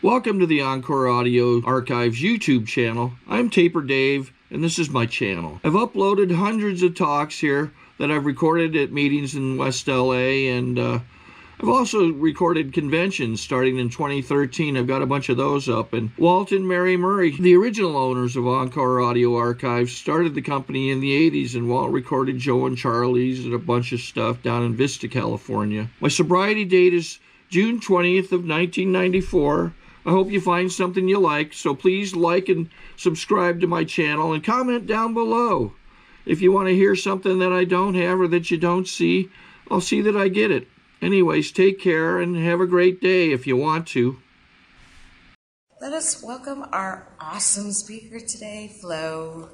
Welcome to the Encore Audio Archives YouTube channel. I'm Taper Dave, and this is my channel. I've uploaded hundreds of talks here that I've recorded at meetings in West LA, and I've also recorded conventions starting in 2013. I've got a bunch of those up. And Walt and Mary Murray, the original owners of Encore Audio Archives, started the company in the 80s, and Walt recorded Joe and Charlie's and a bunch of stuff down in Vista, California. My sobriety date is June 20th of 1994. I hope you find something you like, so please like and subscribe to my channel and comment down below. If you want to hear something that I don't have or that you don't see, I'll see that I get it. Anyways, take care and have a great day if you want to. Let us welcome our awesome speaker today, Flo.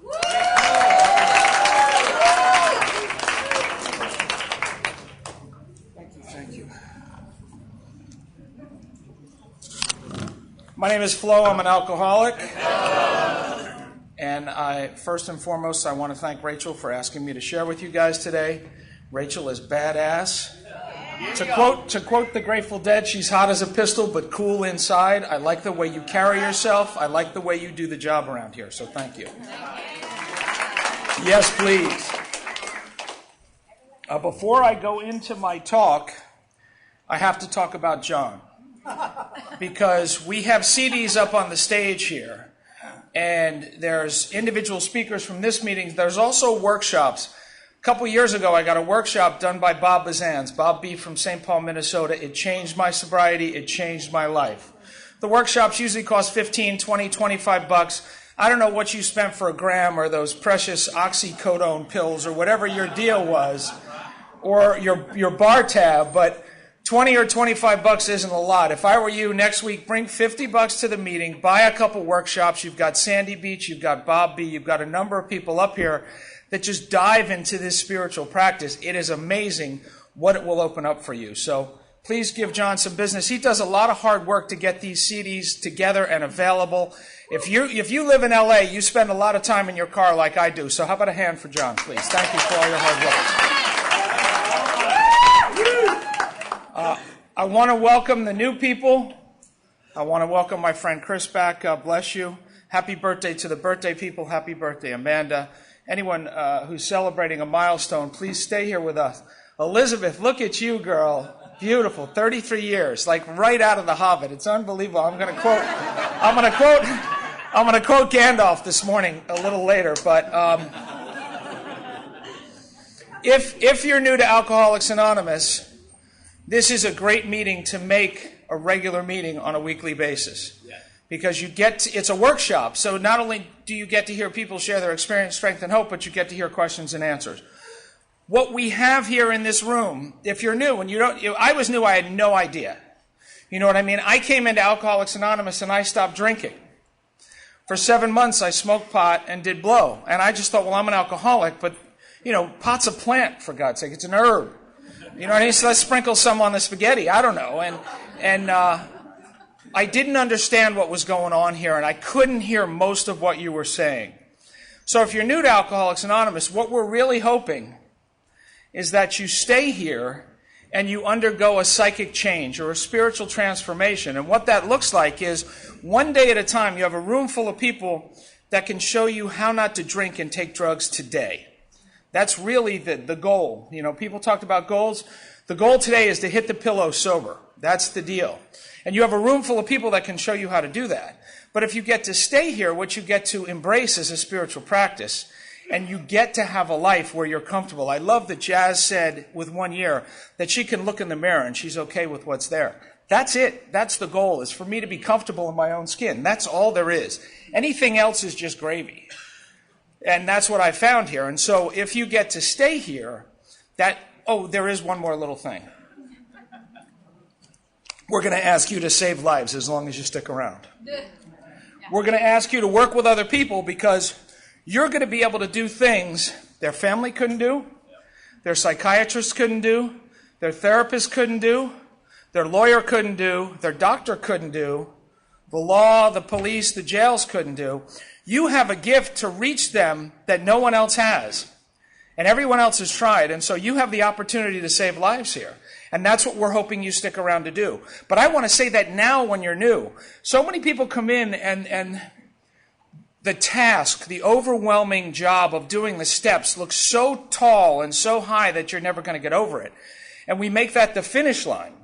Thank you. My name is Flo. I'm an alcoholic. And first and foremost, I want to thank Rachel for asking me to share with you guys today. Rachel is badass. To quote the Grateful Dead, she's hot as a pistol but cool inside. I like the way you carry yourself. I like the way you do the job around here, so thank you. Yes, please. Before I go into my talk, I have to talk about John. Because we have CDs up on the stage here, and there's individual speakers from this meeting. There's also workshops. A couple years ago, I got a workshop done by Bob Bazans, Bob B. from St. Paul, Minnesota. It changed my sobriety. It changed my life. The workshops usually cost $15, $20, $25. I don't know what you spent for a gram or those precious oxycodone pills or whatever your deal was, or your bar tab, but 20 or 25 bucks isn't a lot. If I were you, next week, bring 50 bucks to the meeting, buy a couple workshops. You've got Sandy Beach, you've got Bob B., you've got a number of people up here that just dive into this spiritual practice. It is amazing what it will open up for you. So please give John some business. He does a lot of hard work to get these CDs together and available. If you live in LA, you spend a lot of time in your car like I do. So how about a hand for John, please? Thank you for all your hard work. I want to welcome the new people. I want to welcome my friend Chris back. God bless you. Happy birthday to the birthday people. Happy birthday, Amanda. Anyone who's celebrating a milestone, please stay here with us. Elizabeth, look at you, girl. Beautiful. 33 years, like right out of The Hobbit. It's unbelievable. I'm going to quote Gandalf this morning a little later. But if you're new to Alcoholics Anonymous, this is a great meeting to make a regular meeting on a weekly basis. Because it's a workshop, so not only do you get to hear people share their experience, strength, and hope, but you get to hear questions and answers. What we have here in this room, if you're new, and I was new, I had no idea. You know what I mean? I came into Alcoholics Anonymous and I stopped drinking. For 7 months, I smoked pot and did blow. And I just thought, well, I'm an alcoholic, but, pot's a plant, for God's sake. It's an herb. You know what I mean? So let's sprinkle some on the spaghetti. I don't know. And I didn't understand what was going on here, and I couldn't hear most of what you were saying. So if you're new to Alcoholics Anonymous, what we're really hoping is that you stay here and you undergo a psychic change or a spiritual transformation. And what that looks like is one day at a time, you have a room full of people that can show you how not to drink and take drugs today. That's really the goal. People talked about goals. The goal today is to hit the pillow sober. That's the deal. And you have a room full of people that can show you how to do that. But if you get to stay here, what you get to embrace is a spiritual practice. And you get to have a life where you're comfortable. I love that Jazz said with 1 year that she can look in the mirror and she's okay with what's there. That's it. That's the goal, is for me to be comfortable in my own skin. That's all there is. Anything else is just gravy. And that's what I found here. And so if you get to stay here, there is one more little thing. We're going to ask you to save lives as long as you stick around. We're going to ask you to work with other people because you're going to be able to do things their family couldn't do, their psychiatrist couldn't do, their therapist couldn't do, their lawyer couldn't do, their doctor couldn't do, the law, the police, the jails couldn't do. You have a gift to reach them that no one else has. And everyone else has tried. And so you have the opportunity to save lives here. And that's what we're hoping you stick around to do. But I want to say that now when you're new. So many people come in and the task, the overwhelming job of doing the steps looks so tall and so high that you're never going to get over it. And we make that the finish line.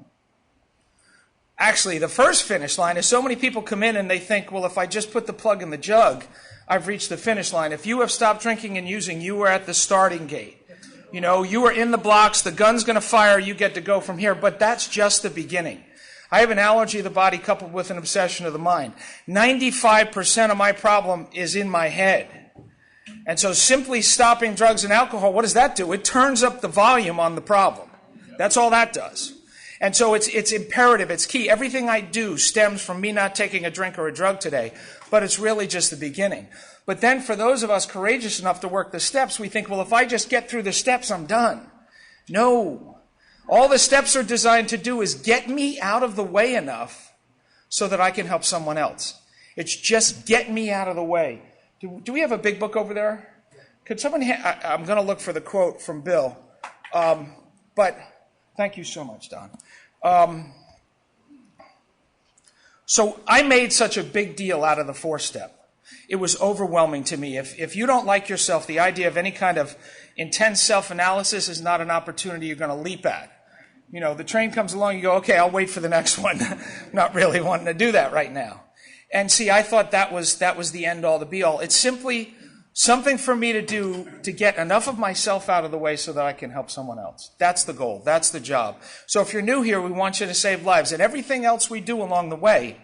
Actually, the first finish line is so many people come in and they think, well, if I just put the plug in the jug, I've reached the finish line. If you have stopped drinking and using, you were at the starting gate. You know, you were in the blocks, the gun's going to fire, you get to go from here. But that's just the beginning. I have an allergy of the body coupled with an obsession of the mind. 95% of my problem is in my head. And so simply stopping drugs and alcohol, what does that do? It turns up the volume on the problem. That's all that does. And so it's imperative, it's key. Everything I do stems from me not taking a drink or a drug today, but it's really just the beginning. But then for those of us courageous enough to work the steps, we think, well, if I just get through the steps, I'm done. No. All the steps are designed to do is get me out of the way enough so that I can help someone else. It's just get me out of the way. Do we have a big book over there? Could someone, I'm going to look for the quote from Bill. But thank you so much, Don. So I made such a big deal out of the 4-step. It was overwhelming to me. If you don't like yourself, the idea of any kind of intense self-analysis is not an opportunity you're going to leap at. You know, the train comes along, you go, okay, I'll wait for the next one. Not really wanting to do that right now. And see, I thought that was the end-all, the be-all. It's simply something for me to do to get enough of myself out of the way so that I can help someone else. That's the goal. That's the job. So if you're new here, we want you to save lives. And everything else we do along the way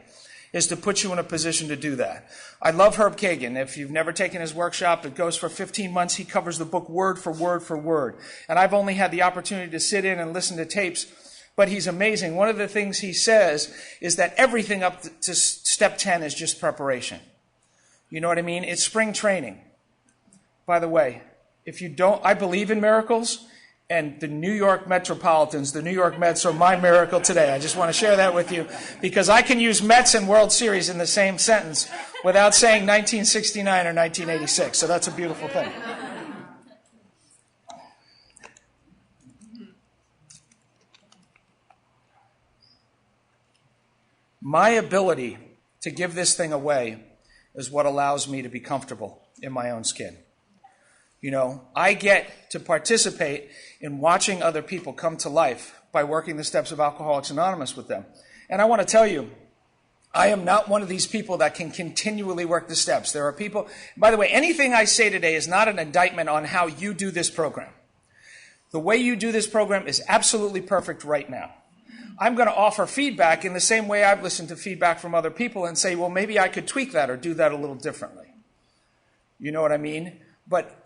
is to put you in a position to do that. I love Herb Kagan. If you've never taken his workshop, it goes for 15 months. He covers the book word for word for word. And I've only had the opportunity to sit in and listen to tapes, but he's amazing. One of the things he says is that everything up to step 10 is just preparation. You know what I mean? It's spring training. By the way, if you don't, I believe in miracles, and the New York Metropolitans, the New York Mets are my miracle today. I just want to share that with you because I can use Mets and World Series in the same sentence without saying 1969 or 1986. So that's a beautiful thing. My ability to give this thing away is what allows me to be comfortable in my own skin. You know, I get to participate in watching other people come to life by working the steps of Alcoholics Anonymous with them. And I want to tell you, I am not one of these people that can continually work the steps. There are people, by the way, anything I say today is not an indictment on how you do this program. The way you do this program is absolutely perfect right now. I'm going to offer feedback in the same way I've listened to feedback from other people and say, well, maybe I could tweak that or do that a little differently. You know what I mean? But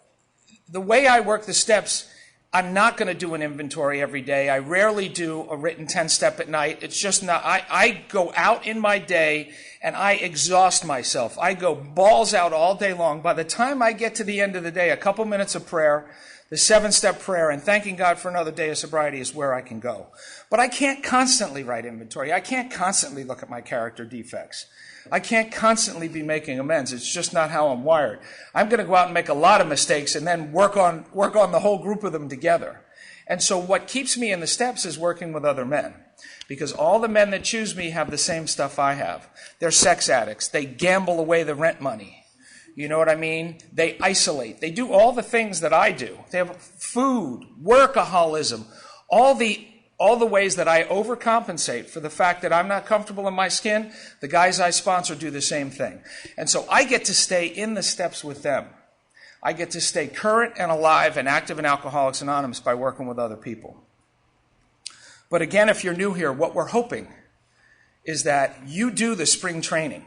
the way I work the steps, I'm not going to do an inventory every day. I rarely do a written 10-step at night. It's just not, I go out in my day and I exhaust myself. I go balls out all day long. By the time I get to the end of the day, a couple minutes of prayer, the 7-step prayer, and thanking God for another day of sobriety is where I can go. But I can't constantly write inventory. I can't constantly look at my character defects. I can't constantly be making amends. It's just not how I'm wired. I'm going to go out and make a lot of mistakes and then work on the whole group of them together. And so what keeps me in the steps is working with other men. Because all the men that choose me have the same stuff I have. They're sex addicts. They gamble away the rent money. You know what I mean? They isolate. They do all the things that I do. They have food, workaholism, all the ways that I overcompensate for the fact that I'm not comfortable in my skin. The guys I sponsor do the same thing. And so I get to stay in the steps with them. I get to stay current and alive and active in Alcoholics Anonymous by working with other people. But again, if you're new here, what we're hoping is that you do the spring training.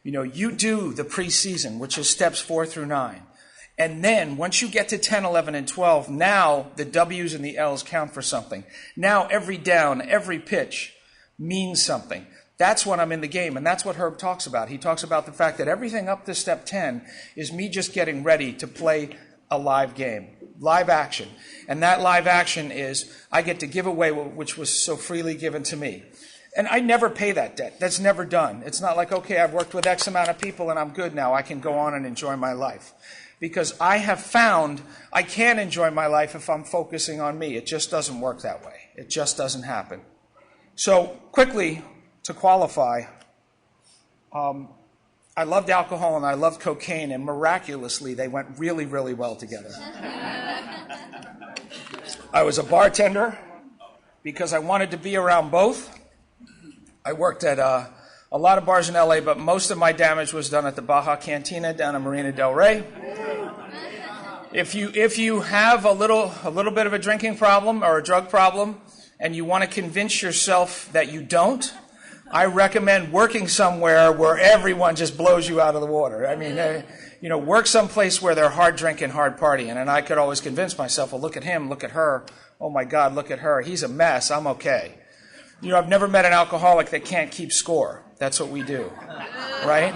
You know, you do the preseason, which is steps 4 through 9. And then once you get to 10, 11, and 12, now the W's and the L's count for something. Now every down, every pitch means something. That's when I'm in the game, and that's what Herb talks about. He talks about the fact that everything up to step 10 is me just getting ready to play a live game, live action. And that live action is I get to give away which was so freely given to me. And I never pay that debt. That's never done. It's not like, okay, I've worked with X amount of people and I'm good now. I can go on and enjoy my life. Because I have found I can enjoy my life if I'm focusing on me. It just doesn't work that way. It just doesn't happen. So quickly, to qualify, I loved alcohol and I loved cocaine, and miraculously they went really, really well together. I was a bartender because I wanted to be around both. I worked at a lot of bars in LA, but most of my damage was done at the Baja Cantina down in Marina del Rey. If you have a little bit of a drinking problem or a drug problem and you want to convince yourself that you don't, I recommend working somewhere where everyone just blows you out of the water. I mean, work someplace where they're hard drinking, hard partying. And I could always convince myself, well, look at him, look at her. Oh, my God, look at her. He's a mess. I'm okay. I've never met an alcoholic that can't keep score. That's what we do, right?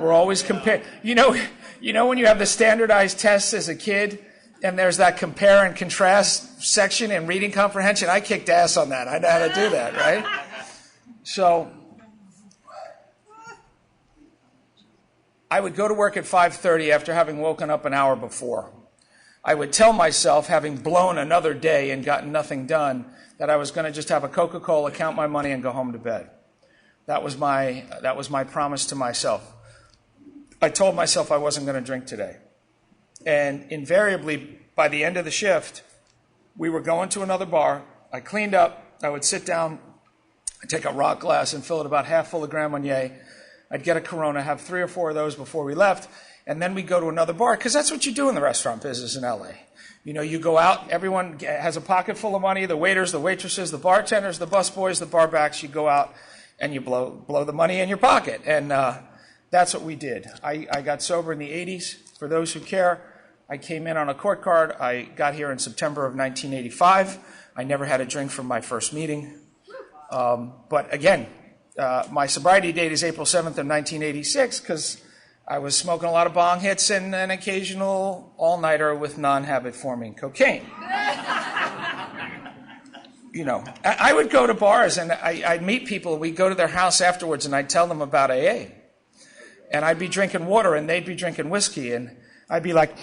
We're always comparing. You know when you have the standardized tests as a kid and there's that compare and contrast section in reading comprehension? I kicked ass on that. I know how to do that, right? So I would go to work at 5:30 after having woken up an hour before. I would tell myself, having blown another day and gotten nothing done, that I was going to just have a Coca-Cola, count my money, and go home to bed. That was my promise to myself. I told myself I wasn't going to drink today. And invariably, by the end of the shift, we were going to another bar. I cleaned up. I would sit down. I'd take a rock glass and fill it about half full of Grand Marnier. I'd get a Corona, have 3 or 4 of those before we left, and then we'd go to another bar, because that's what you do in the restaurant business in LA. You go out, everyone has a pocket full of money, the waiters, the waitresses, the bartenders, the busboys, the barbacks. You go out and you blow the money in your pocket. And that's what we did. I got sober in the 80s. For those who care, I came in on a court card. I got here in September of 1985. I never had a drink from my first meeting. But again, my sobriety date is April 7th of 1986 because I was smoking a lot of bong hits and an occasional all-nighter with non-habit-forming cocaine. I would go to bars and I'd meet people. We'd go to their house afterwards and I'd tell them about AA. And I'd be drinking water and they'd be drinking whiskey. And I'd be like,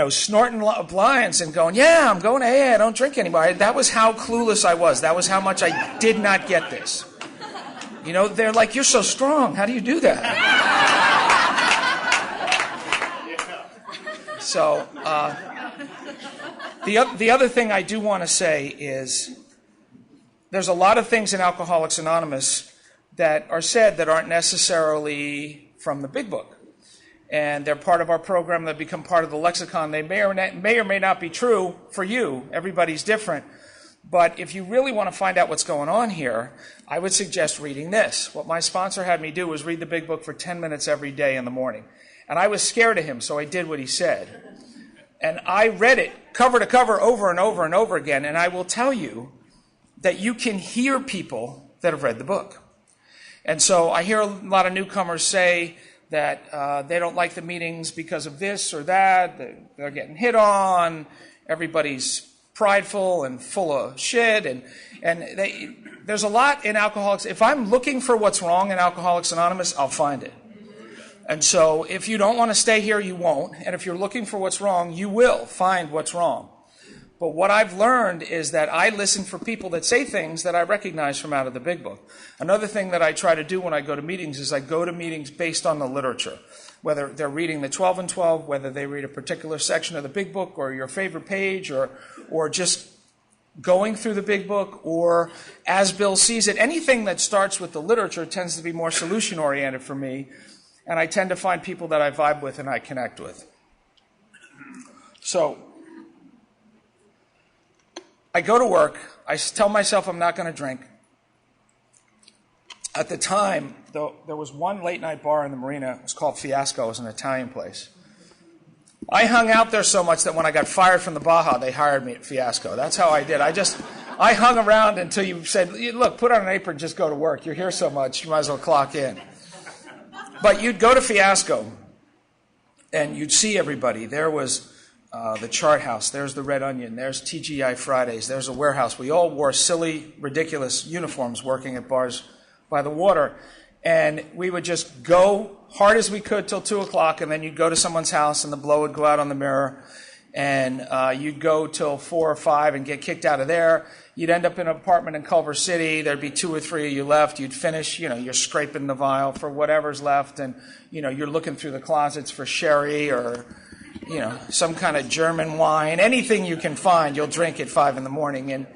snorting blinds and going, yeah, I'm going to AA. I don't drink anymore. That was how clueless I was. That was how much I did not get this. They're like, you're so strong. How do you do that? So the other thing I do want to say is there's a lot of things in Alcoholics Anonymous that are said that aren't necessarily from the big book. And they're part of our program. They become part of the lexicon. They may or may not be true for you. Everybody's different. But if you really want to find out what's going on here, I would suggest reading this. What my sponsor had me do was read the big book for 10 minutes every day in the morning. And I was scared of him, so I did what he said. And I read it cover to cover over and over and over again. And I will tell you that you can hear people that have read the book. And so I hear a lot of newcomers say that they don't like the meetings because of this or that. They're getting hit on. Everybody's prideful and full of shit. And there's a lot in Alcoholics. If I'm looking for what's wrong in Alcoholics Anonymous, I'll find it. And so if you don't want to stay here, you won't. And if you're looking for what's wrong, you will find what's wrong. But what I've learned is that I listen for people that say things that I recognize from out of the big book. Another thing that I try to do when I go to meetings is I go to meetings based on the literature. Whether they're reading the 12 and 12, whether they read a particular section of the big book or your favorite page or just going through the big book or as Bill sees it. Anything that starts with the literature tends to be more solution-oriented for me. And I tend to find people that I vibe with and I connect with. So I go to work. I tell myself I'm not going to drink. At the time, there was one late-night bar in the Marina. It was called Fiasco. It was an Italian place. I hung out there so much that when I got fired from the Baja, they hired me at Fiasco. That's how I did. I hung around until you said, look, put on an apron, just go to work. You're here so much, you might as well clock in. But you'd go to Fiasco, and you'd see everybody. There was the Chart House. There's the Red Onion. There's TGI Fridays. There's a warehouse. We all wore silly, ridiculous uniforms working at bars by the water. And we would just go hard as we could till 2 o'clock, and then you'd go to someone's house, and the blow would go out on the mirror. and you'd go till 4 or 5 and get kicked out of there. You'd end up in an apartment in Culver City. There'd be 2 or 3 of you left. You'd finish, you're scraping the vial for whatever's left, and, you're looking through the closets for sherry or, some kind of German wine. Anything you can find, you'll drink at 5 in the morning.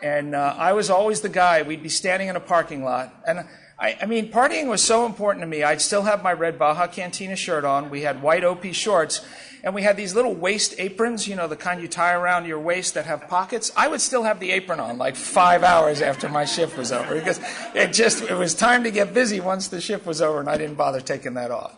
And I was always the guy. We'd be standing in a parking lot. And I mean, partying was so important to me. I'd still have my red Baja Cantina shirt on. We had white OP shorts. And we had these little waist aprons, the kind you tie around your waist that have pockets. I would still have the apron on like 5 hours after my shift was over, because it was time to get busy once the shift was over, and I didn't bother taking that off.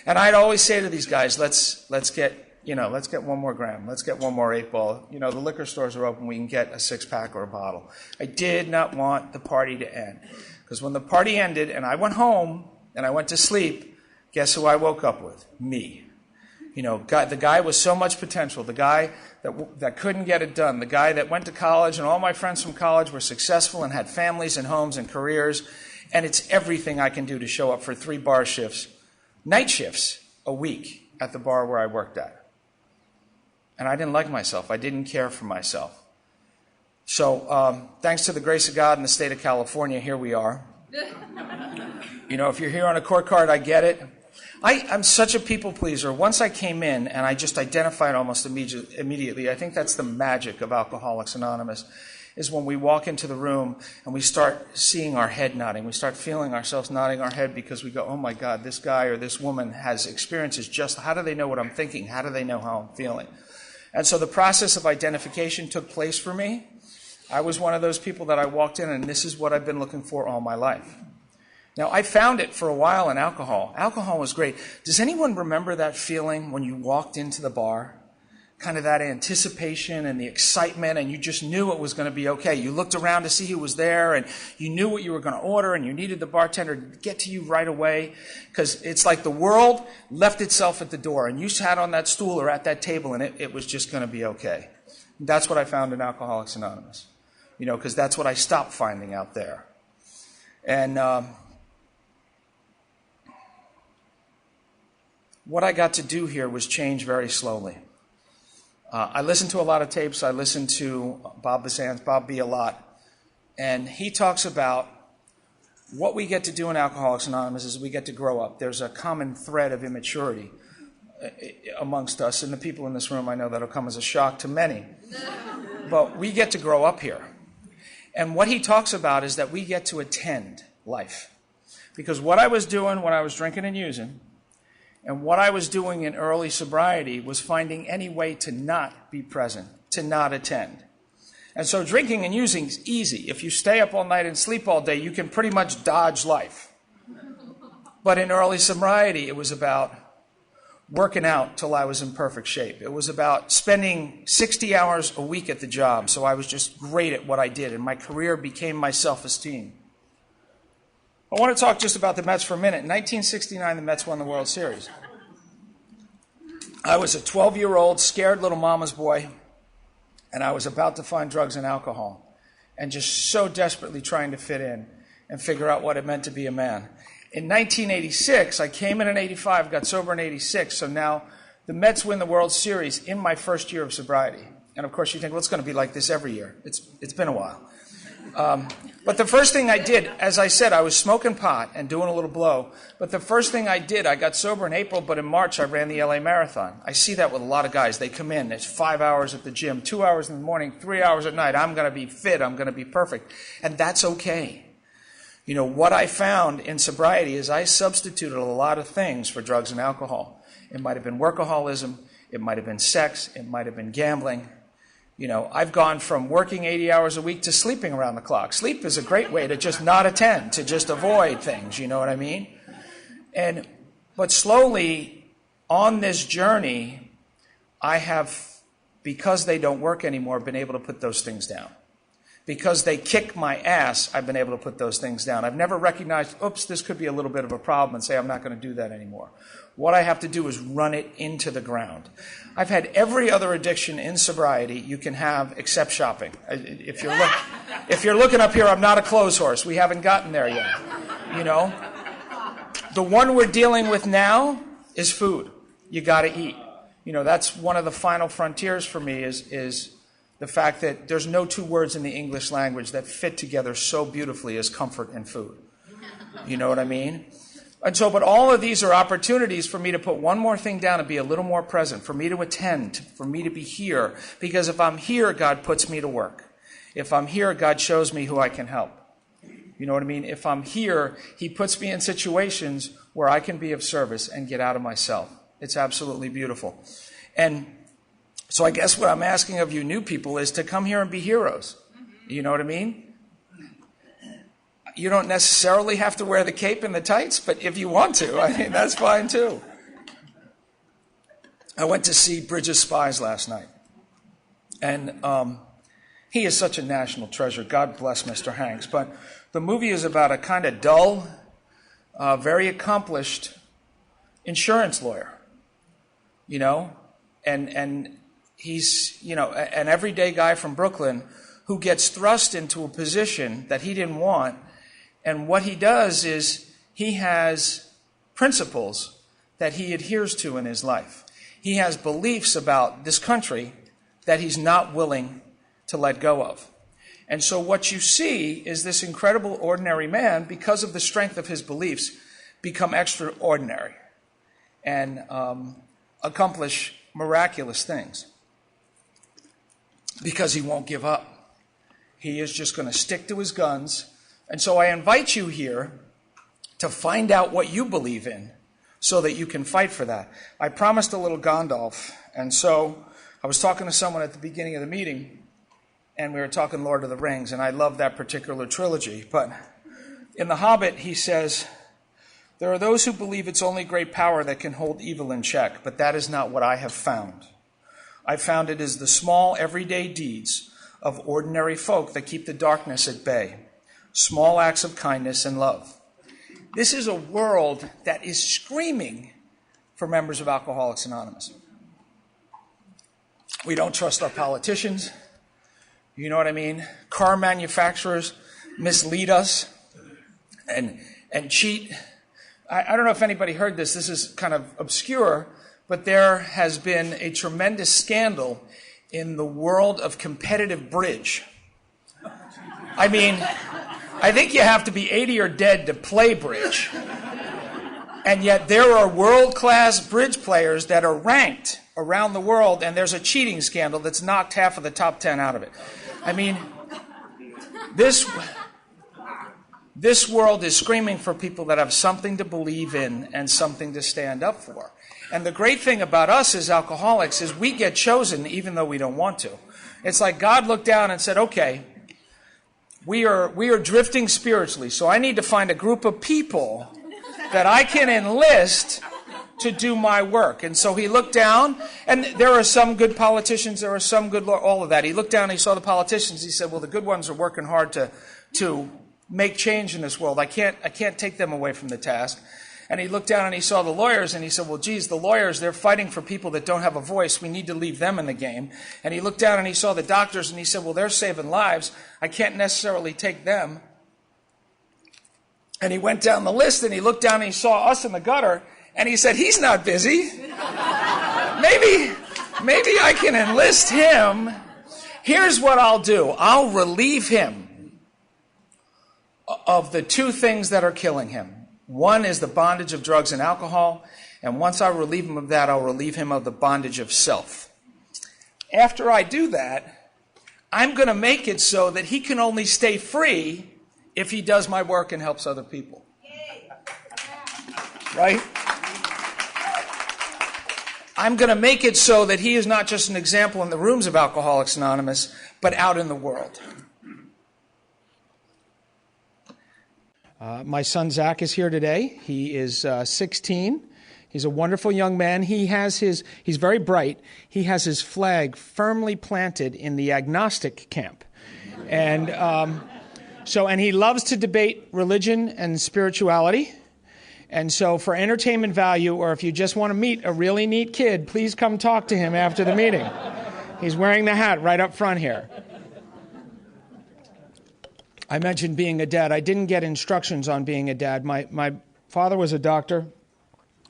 And I'd always say to these guys, let's get 1 more gram. Let's get 1 more 8-ball. The liquor stores are open. We can get a 6-pack or a bottle. I did not want the party to end, because when the party ended and I went home and I went to sleep, guess who I woke up with? Me. The guy with so much potential, the guy that couldn't get it done, the guy that went to college, and all my friends from college were successful and had families and homes and careers, and it's everything I can do to show up for 3 bar shifts, night shifts, a week at the bar where I worked at. And I didn't like myself. I didn't care for myself. So thanks to the grace of God in the state of California, here we are. If you're here on a court card, I get it. I'm such a people pleaser. Once I came in and I just identified almost immediately, I think that's the magic of Alcoholics Anonymous, is when we walk into the room and we start seeing our head nodding. We start feeling ourselves nodding our head because we go, oh my God, this guy or this woman has experiences just, how do they know what I'm thinking? How do they know how I'm feeling? And so the process of identification took place for me. I was one of those people that I walked in, and this is what I've been looking for all my life. Now, I found it for a while in alcohol. Alcohol was great. Does anyone remember that feeling when you walked into the bar? Kind of that anticipation and the excitement, and you just knew it was going to be okay. You looked around to see who was there, and you knew what you were going to order, and you needed the bartender to get to you right away, because it's like the world left itself at the door, and you sat on that stool or at that table, and it was just going to be okay. That's what I found in Alcoholics Anonymous, because that's what I stopped finding out there. And what I got to do here was change very slowly. I listened to a lot of tapes. I listened to Bob B a lot. And he talks about what we get to do in Alcoholics Anonymous is we get to grow up. There's a common thread of immaturity amongst us. And the people in this room, I know that'll come as a shock to many. But we get to grow up here. And what he talks about is that we get to attend life. Because what I was doing when I was drinking and using, and what I was doing in early sobriety was finding any way to not be present, to not attend. And so drinking and using is easy. If you stay up all night and sleep all day, you can pretty much dodge life. But in early sobriety, it was about working out till I was in perfect shape. It was about spending 60 hours a week at the job, so I was just great at what I did, and my career became my self-esteem. I want to talk just about the Mets for a minute. In 1969, the Mets won the World Series. I was a 12-year-old, scared little mama's boy, and I was about to find drugs and alcohol, and just so desperately trying to fit in and figure out what it meant to be a man. In 1986, I came in 85, got sober in 86, so now the Mets win the World Series in my first year of sobriety. And of course you think, well, it's going to be like this every year. It's been a while. But the first thing I did, as I said, I was smoking pot and doing a little blow. But the first thing I did, I got sober in April, but in March I ran the LA Marathon. I see that with a lot of guys. They come in, it's 5 hours at the gym, 2 hours in the morning, 3 hours at night. I'm going to be fit, I'm going to be perfect. And that's okay. What I found in sobriety is I substituted a lot of things for drugs and alcohol. It might have been workaholism, it might have been sex, it might have been gambling. I've gone from working 80 hours a week to sleeping around the clock. Sleep is a great way to just not attend, to just avoid things, you know what I mean? But slowly, on this journey, I have, because they don't work anymore, been able to put those things down. Because they kick my ass, I've been able to put those things down. I've never recognized, oops, this could be a little bit of a problem, and say, I'm not going to do that anymore. What I have to do is run it into the ground. I've had every other addiction in sobriety you can have except shopping. If you're looking up here, I'm not a clothes horse. We haven't gotten there yet. The one we're dealing with now is food. You got to eat. That's one of the final frontiers for me is the fact that there's no two words in the English language that fit together so beautifully as comfort and food. You know what I mean? And so, but all of these are opportunities for me to put one more thing down and be a little more present, for me to attend, for me to be here. Because if I'm here, God puts me to work. If I'm here, God shows me who I can help. You know what I mean? If I'm here, He puts me in situations where I can be of service and get out of myself. It's absolutely beautiful. And so I guess what I'm asking of you new people is to come here and be heroes. You know what I mean? You don't necessarily have to wear the cape and the tights, but if you want to, I mean, that's fine too. I went to see Bridge of Spies last night. And he is such a national treasure. God bless Mr. Hanks. But the movie is about a kind of dull, very accomplished insurance lawyer, and he's, an everyday guy from Brooklyn who gets thrust into a position that he didn't want. And what he does is he has principles that he adheres to in his life. He has beliefs about this country that he's not willing to let go of. And so what you see is this incredible ordinary man, because of the strength of his beliefs, become extraordinary and accomplish miraculous things because he won't give up. He is just going to stick to his guns. And so I invite you here to find out what you believe in so that you can fight for that. I promised a little Gandalf, and so I was talking to someone at the beginning of the meeting, and we were talking Lord of the Rings, and I love that particular trilogy. But in The Hobbit, he says, there are those who believe it's only great power that can hold evil in check, but that is not what I have found. I found it is the small, everyday deeds of ordinary folk that keep the darkness at bay. Small acts of kindness and love. This is a world that is screaming for members of Alcoholics Anonymous. We don't trust our politicians. You know what I mean? Car manufacturers mislead us and cheat. I don't know if anybody heard this. This is kind of obscure, but there has been a tremendous scandal in the world of competitive bridge. I mean, I think you have to be 80 or dead to play bridge. And yet there are world-class bridge players that are ranked around the world, and there's a cheating scandal that's knocked half of the top 10 out of it. I mean, this world is screaming for people that have something to believe in and something to stand up for. And the great thing about us as alcoholics is we get chosen even though we don't want to. It's like God looked down and said, okay, we are drifting spiritually, so I need to find a group of people that I can enlist to do my work. And so he looked down, and there are some good politicians, there are some good, all of that. He looked down and he saw the politicians. He said, well, the good ones are working hard to make change in this world. I can't take them away from the task. And he looked down and he saw the lawyers, and he said, well, geez, the lawyers, they're fighting for people that don't have a voice. We need to leave them in the game. And he looked down and he saw the doctors, and he said, well, they're saving lives. I can't necessarily take them. And he went down the list, and he looked down and he saw us in the gutter, and he said, he's not busy. Maybe I can enlist him. Here's what I'll do. I'll relieve him of the two things that are killing him. One is the bondage of drugs and alcohol, and once I relieve him of that, I'll relieve him of the bondage of self. After I do that, I'm going to make it so that he can only stay free if he does my work and helps other people. Right? I'm going to make it so that he is not just an example in the rooms of Alcoholics Anonymous, but out in the world. My son Zach is here today. He is 16. He's a wonderful young man. He's very bright. He has his flag firmly planted in the agnostic camp. And and he loves to debate religion and spirituality. And so for entertainment value, or if you just want to meet a really neat kid, please come talk to him after the meeting. He's wearing the hat right up front here. I mentioned being a dad. I didn't get instructions on being a dad. My father was a doctor.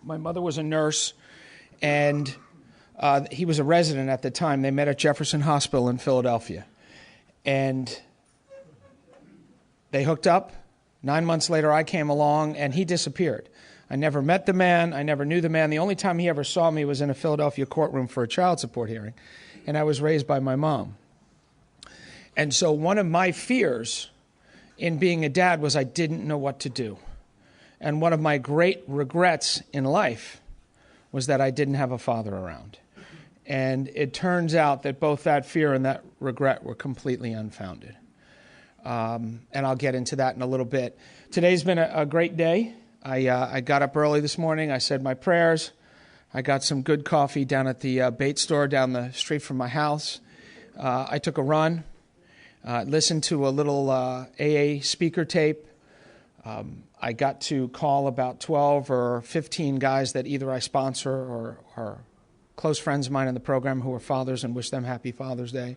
My mother was a nurse. And He was a resident at the time. They met at Jefferson Hospital in Philadelphia. And they hooked up. 9 months later, I came along, and he disappeared. I never met the man. I never knew the man. The only time he ever saw me was in a Philadelphia courtroom for a child support hearing, and I was raised by my mom. And so one of my fears in being a dad was I didn't know what to do. And one of my great regrets in life was that I didn't have a father around. And it turns out that both that fear and that regret were completely unfounded. And I'll get into that in a little bit. Today's been a great day. I got up early this morning. I said my prayers. I got some good coffee down at the bait store down the street from my house. I took a run, listened to a little AA speaker tape. I got to call about 12 or 15 guys that either I sponsor or are close friends of mine in the program who are fathers and wish them happy Father's Day.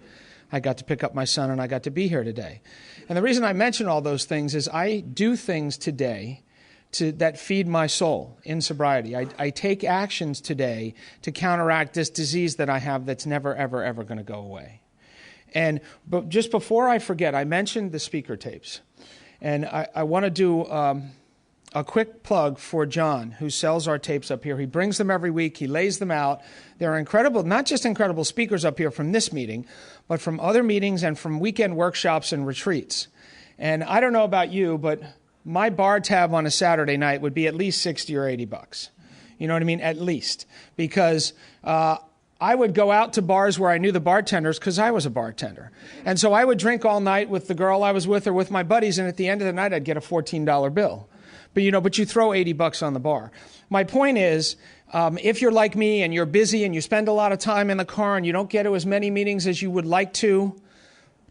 I got to pick up my son, and I got to be here today. And the reason I mention all those things is I do things today that feed my soul in sobriety. I take actions today to counteract this disease that I have that's never, ever, ever going to go away. But just before I forget, I mentioned the speaker tapes. And I want to do a quick plug for John, who sells our tapes up here. He brings them every week. He lays them out. There are incredible, not just incredible speakers up here from this meeting, but from other meetings and from weekend workshops and retreats. And I don't know about you, but my bar tab on a Saturday night would be at least $60 or $80. You know what I mean? At least. Because I would go out to bars where I knew the bartenders because I was a bartender. And so I would drink all night with the girl I was with or with my buddies, and at the end of the night I'd get a $14 bill. But you throw $80 on the bar. My point is, if you're like me and you're busy and you spend a lot of time in the car and you don't get to as many meetings as you would like to,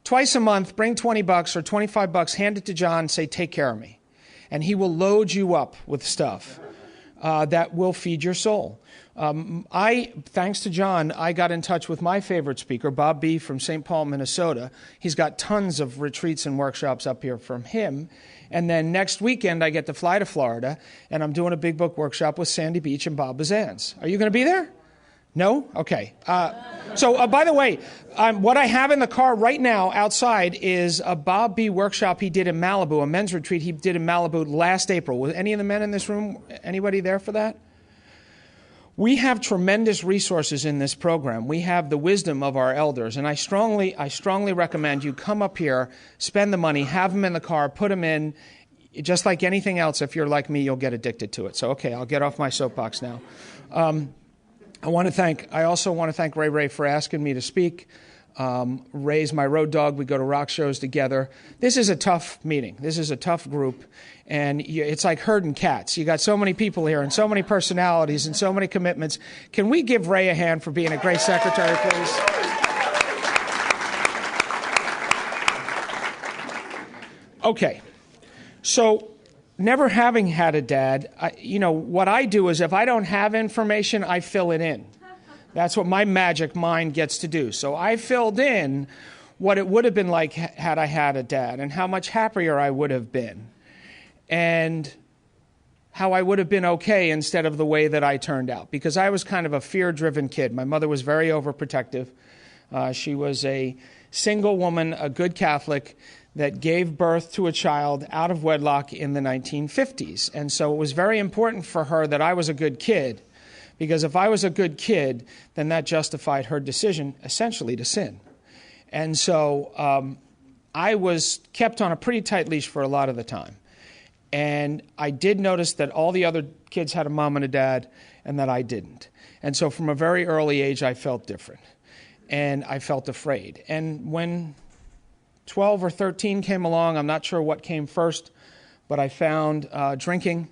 twice a month, bring $20 or $25, hand it to John, say, take care of me. And he will load you up with stuff that will feed your soul. Thanks to John, I got in touch with my favorite speaker, Bob B. from St. Paul, Minnesota. He's got tons of retreats and workshops up here from him. And then next weekend, I get to fly to Florida, and I'm doing a big book workshop with Sandy Beach and Bob Bazans. Are you going to be there? No? Okay. So, by the way, what I have in the car right now outside is a Bob B. workshop he did in Malibu, a men's retreat he did in Malibu last April. Was any of the men in this room, anybody there for that? We have tremendous resources in this program. We have the wisdom of our elders, and I strongly recommend you come up here, spend the money, have them in the car, put them in. Just like anything else, if you're like me, you'll get addicted to it. So, okay, I'll get off my soapbox now. I also want to thank Ray for asking me to speak. Ray's my road dog. We go to rock shows together. This is a tough meeting. This is a tough group. And it's like herding cats. You got so many people here and so many personalities and so many commitments. Can we give Ray a hand for being a great secretary, please? Okay. So, never having had a dad, what I do is if I don't have information, I fill it in. That's what my magic mind gets to do. So I filled in what it would have been like had I had a dad and how much happier I would have been and how I would have been okay instead of the way that I turned out, because I was kind of a fear-driven kid. My mother was very overprotective. She was a single woman, a good Catholic, that gave birth to a child out of wedlock in the 1950s. And so it was very important for her that I was a good kid, because if I was a good kid, then that justified her decision essentially to sin. And so I was kept on a pretty tight leash for a lot of the time. And I did notice that all the other kids had a mom and a dad, and that I didn't. And so from a very early age, I felt different. And I felt afraid. And when 12 or 13 came along, I'm not sure what came first, but I found drinking.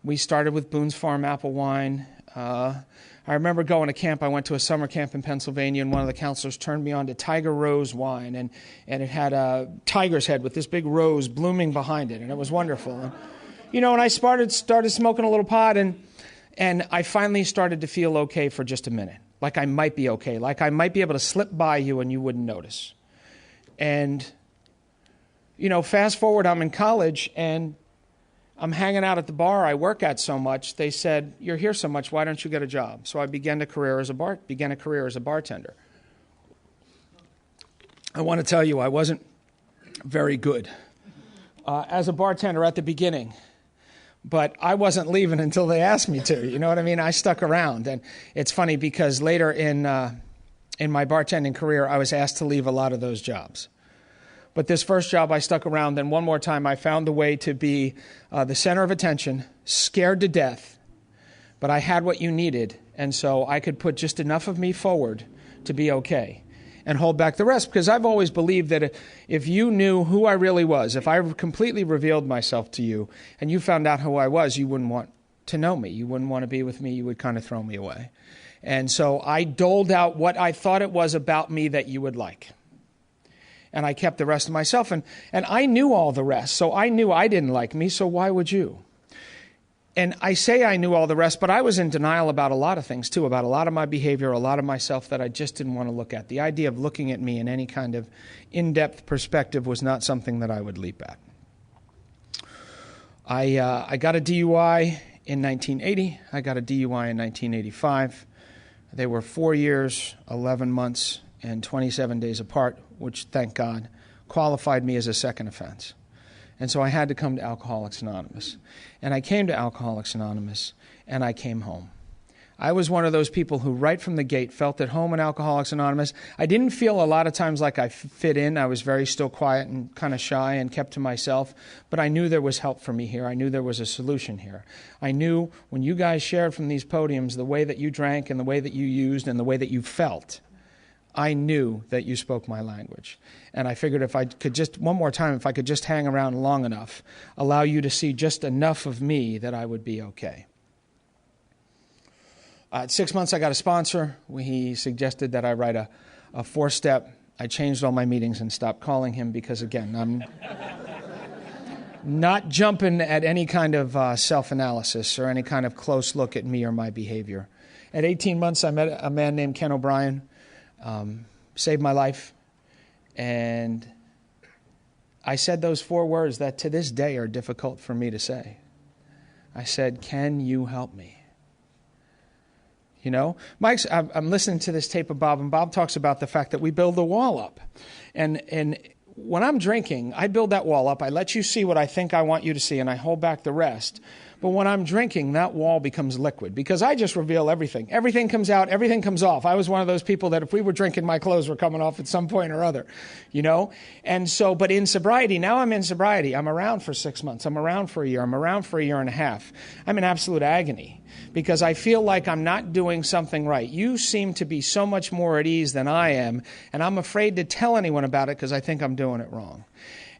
We started with Boone's Farm apple wine. I remember going to camp. I went to a summer camp in Pennsylvania, and one of the counselors turned me on to Tiger Rose wine, and it had a tiger's head with this big rose blooming behind it, and it was wonderful. And, and I started smoking a little pot, and I finally started to feel okay for just a minute, like I might be okay, like I might be able to slip by you and you wouldn't notice. And, fast forward, I'm in college, and I'm hanging out at the bar I work at so much, they said, "You're here so much, why don't you get a job?" So I began a career as a bartender. I want to tell you, I wasn't very good as a bartender at the beginning. But I wasn't leaving until they asked me to. You know what I mean? I stuck around. And it's funny because later in my bartending career, I was asked to leave a lot of those jobs. But this first job, I stuck around. Then one more time, I found a way to be the center of attention, scared to death. But I had what you needed. And so I could put just enough of me forward to be okay and hold back the rest. Because I've always believed that if you knew who I really was, if I completely revealed myself to you and you found out who I was, you wouldn't want to know me. You wouldn't want to be with me. You would kind of throw me away. And so I doled out what I thought it was about me that you would like. And I kept the rest to myself. And I knew all the rest. So I knew I didn't like me. So why would you? And I say I knew all the rest, but I was in denial about a lot of things too, about a lot of my behavior, a lot of myself that I just didn't want to look at. The idea of looking at me in any kind of in-depth perspective was not something that I would leap at. I got a DUI in 1980. I got a DUI in 1985. They were 4 years, 11 months, and 27 days apart, which, thank God, qualified me as a second offense. And so I had to come to Alcoholics Anonymous. And I came to Alcoholics Anonymous, and I came home. I was one of those people who right from the gate felt at home in Alcoholics Anonymous. I didn't feel a lot of times like I fit in. I was very still quiet and kind of shy and kept to myself. But I knew there was help for me here. I knew there was a solution here. I knew when you guys shared from these podiums the way that you drank and the way that you used and the way that you felt, I knew that you spoke my language. And I figured if I could just, one more time, if I could just hang around long enough, allow you to see just enough of me, that I would be okay. At 6 months, I got a sponsor. He suggested that I write a 4-step. I changed all my meetings and stopped calling him because, again, I'm not jumping at any kind of self-analysis or any kind of close look at me or my behavior. At 18 months, I met a man named Ken O'Brien. Saved my life. And I said those 4 words that to this day are difficult for me to say. I said, "Can you help me?" You know, I'm listening to this tape of Bob, and Bob talks about the fact that we build the wall up. And when I'm drinking, I build that wall up. I let you see what I think I want you to see, and I hold back the rest. But when I'm drinking, that wall becomes liquid because I just reveal everything. Everything comes out, everything comes off. I was one of those people that if we were drinking, my clothes were coming off at some point or other, you know? And so, but in sobriety, now I'm in sobriety. I'm around for 6 months. I'm around for a year. I'm around for a year and a half. I'm in absolute agony because I feel like I'm not doing something right. You seem to be so much more at ease than I am, and I'm afraid to tell anyone about it because I think I'm doing it wrong.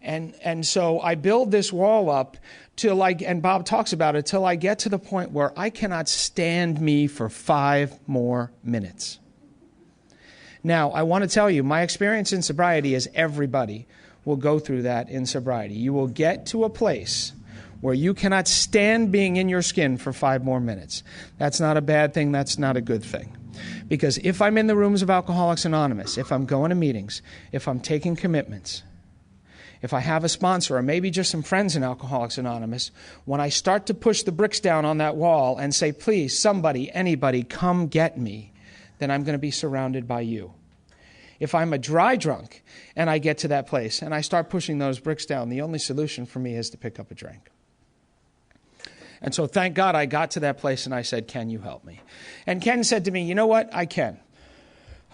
And so I build this wall up till and Bob talks about it, till I get to the point where I cannot stand me for 5 more minutes. Now, I want to tell you, my experience in sobriety is everybody will go through that in sobriety. You will get to a place where you cannot stand being in your skin for 5 more minutes. That's not a bad thing. That's not a good thing. Because if I'm in the rooms of Alcoholics Anonymous, if I'm going to meetings, if I'm taking commitments, if I have a sponsor or maybe just some friends in Alcoholics Anonymous, when I start to push the bricks down on that wall and say, "Please, somebody, anybody, come get me," then I'm going to be surrounded by you. If I'm a dry drunk and I get to that place and I start pushing those bricks down, the only solution for me is to pick up a drink. And so thank God I got to that place and I said, "Can you help me?" And Ken said to me, "You know what? I can.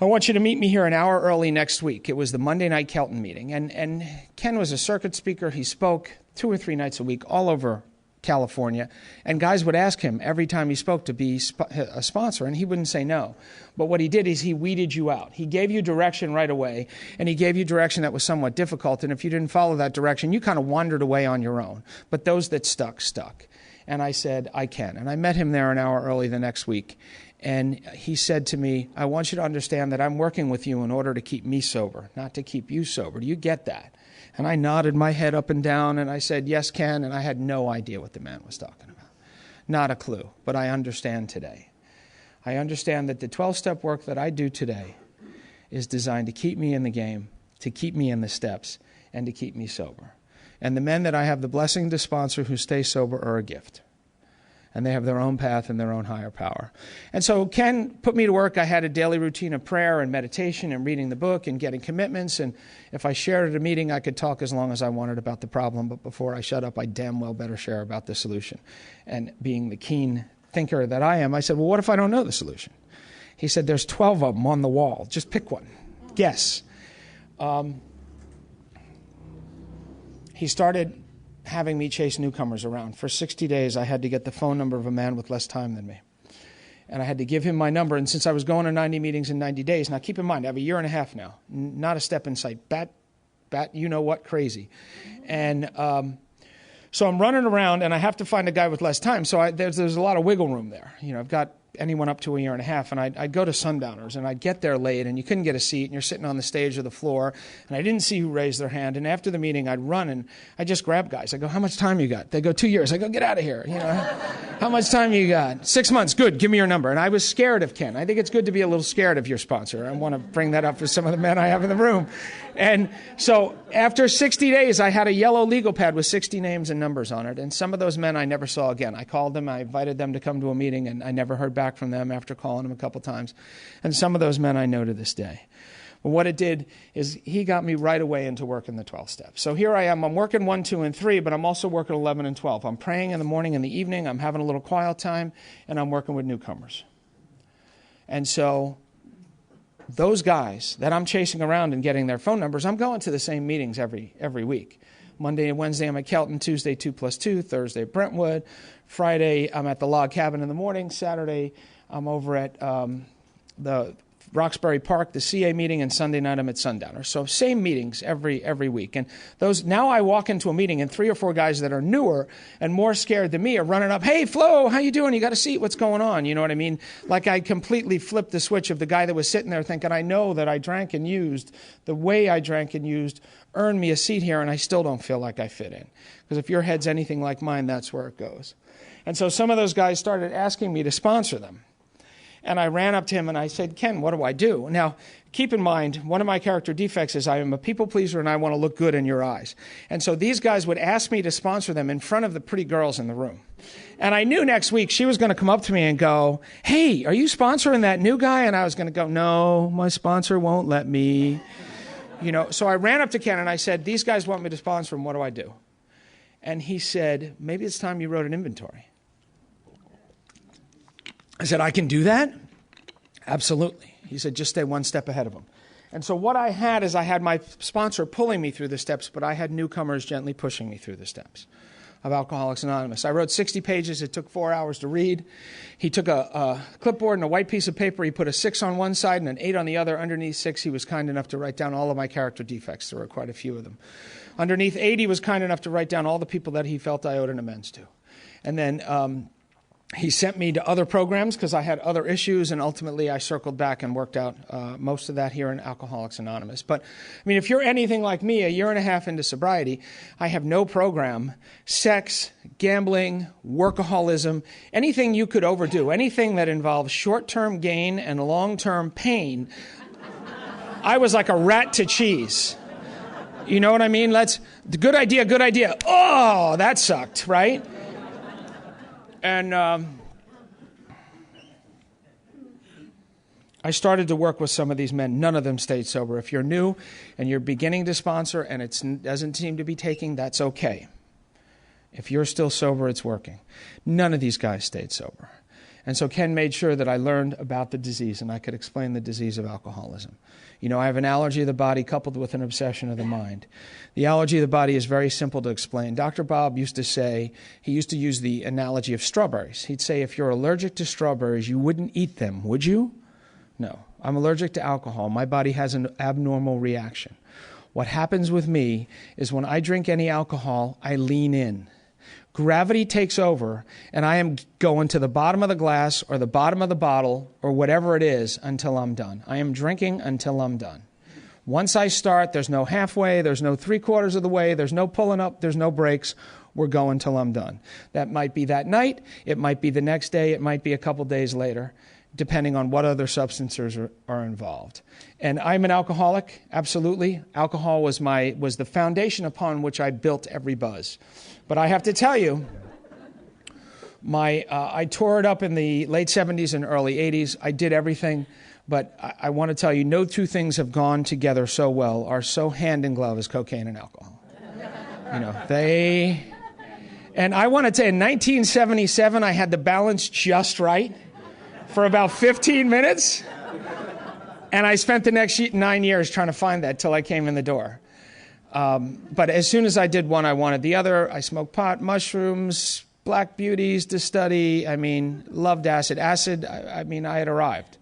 I want you to meet me here an hour early next week." It was the Monday night Kelton meeting. And Ken was a circuit speaker. He spoke 2 or 3 nights a week all over California. And guys would ask him every time he spoke to be a sponsor, and he wouldn't say no. But what he did is he weeded you out. He gave you direction right away, and he gave you direction that was somewhat difficult. And if you didn't follow that direction, you kind of wandered away on your own. But those that stuck, stuck. And I said, "I can." And I met him there an hour early the next week. And he said to me, "I want you to understand that I'm working with you in order to keep me sober, not to keep you sober. Do you get that?" And I nodded my head up and down, and I said, "Yes, Ken." And I had no idea what the man was talking about. Not a clue, but I understand today. I understand that the 12-step work that I do today is designed to keep me in the game, to keep me in the steps, and to keep me sober. And the men that I have the blessing to sponsor who stay sober are a gift. And they have their own path and their own higher power. And so Ken put me to work. I had a daily routine of prayer and meditation and reading the book and getting commitments. And if I shared at a meeting, I could talk as long as I wanted about the problem. But before I shut up, I damn well better share about the solution. And being the keen thinker that I am, I said, well, what if I don't know the solution? He said, there's 12 of them on the wall. Just pick one. Guess. He started having me chase newcomers around. For 60 days, I had to get the phone number of a man with less time than me. And I had to give him my number. And since I was going to 90 meetings in 90 days, now keep in mind, I have a year and a half now. Not a step in sight. Bat, you know what, crazy. And so I'm running around, and I have to find a guy with less time. So there's a lot of wiggle room there. You know, I've got anyone up to a year and a half, and I'd go to Sundowners, and I'd get there late, and you couldn't get a seat, and you're sitting on the stage or the floor, and I didn't see who raised their hand. And after the meeting, I'd run, and I just grab guys. I go, how much time you got? They go, 2 years. I go, get out of here. You know, how much time you got? 6 months. Good. Give me your number. And I was scared of Ken. I think it's good to be a little scared of your sponsor. I want to bring that up for some of the men I have in the room. And so after 60 days, I had a yellow legal pad with 60 names and numbers on it. And some of those men I never saw again. I called them. I invited them to come to a meeting, and I never heard back from them after calling them a couple times. And some of those men I know to this day. But what it did is he got me right away into working the 12 steps. So here I am. I'm working 1, 2, and 3, but I'm also working 11 and 12. I'm praying in the morning and the evening. I'm having a little quiet time, and I'm working with newcomers. And so those guys that I'm chasing around and getting their phone numbers, I'm going to the same meetings every week. Monday and Wednesday, I'm at Kelton. Tuesday, 2+2. Thursday, at Brentwood. Friday, I'm at the Log Cabin in the morning. Saturday, I'm over at the Roxbury Park, the CA meeting, and Sunday night I'm at Sundowner. So same meetings every week. And those now I walk into a meeting and 3 or 4 guys that are newer and more scared than me are running up, hey, Flo, how you doing? You got a seat? What's going on? You know what I mean? Like I completely flipped the switch of the guy that was sitting there thinking, I know that I drank and used, the way I drank and used earned me a seat here, and I still don't feel like I fit in. Because if your head's anything like mine, that's where it goes. And so some of those guys started asking me to sponsor them. And I ran up to him and I said, Ken, what do I do? Now, keep in mind, one of my character defects is I am a people pleaser and I want to look good in your eyes. And so these guys would ask me to sponsor them in front of the pretty girls in the room. And I knew next week she was going to come up to me and go, hey, are you sponsoring that new guy? And I was going to go, no, my sponsor won't let me. You know, so I ran up to Ken and I said, these guys want me to sponsor them. What do I do? And he said, maybe it's time you wrote an inventory. I said, I can do that? Absolutely. He said, just stay one step ahead of him. And so what I had is I had my sponsor pulling me through the steps, but I had newcomers gently pushing me through the steps of Alcoholics Anonymous. I wrote 60 pages. It took 4 hours to read. He took a clipboard and a white piece of paper. He put a 6 on one side and an 8 on the other. Underneath 6, he was kind enough to write down all of my character defects. There were quite a few of them. Underneath 8, he was kind enough to write down all the people that he felt I owed an amends to. And then he sent me to other programs because I had other issues, and ultimately I circled back and worked out most of that here in Alcoholics Anonymous. But, I mean, if you're anything like me, a year and a half into sobriety, I have no program. Sex, gambling, workaholism, anything you could overdo, anything that involves short-term gain and long-term pain, I was like a rat to cheese. You know what I mean? Good idea, good idea. Oh, that sucked, right? And I started to work with some of these men. None of them stayed sober. If you're new and you're beginning to sponsor and it doesn't seem to be taking, that's okay. If you're still sober, it's working. None of these guys stayed sober. And so Ken made sure that I learned about the disease and I could explain the disease of alcoholism. You know, I have an allergy of the body coupled with an obsession of the mind. The allergy of the body is very simple to explain. Dr. Bob used to say, he used to use the analogy of strawberries. He'd say, if you're allergic to strawberries, you wouldn't eat them, would you? No. I'm allergic to alcohol. My body has an abnormal reaction. What happens with me is when I drink any alcohol, I lean in. Gravity takes over, and I am going to the bottom of the glass or the bottom of the bottle or whatever it is until I'm done. I am drinking until I'm done. Once I start, there's no halfway, there's no 3/4 of the way, there's no pulling up, there's no breaks. We're going till I'm done. That might be that night, it might be the next day, it might be a couple days later. depending on what other substances are involved. And I'm an alcoholic, absolutely. Alcohol was the foundation upon which I built every buzz. But I have to tell you, I tore it up in the late 70s and early 80s. I did everything. But I want to tell you, no two things have gone together so well, are so hand in glove as cocaine and alcohol. And I want to tell you, in 1977, I had the balance just right for about 15 minutes. And I spent the next 9 years trying to find that till I came in the door. But as soon as I did one, I wanted the other. I smoked pot, mushrooms, black beauties to study. Loved acid. Acid, I had arrived.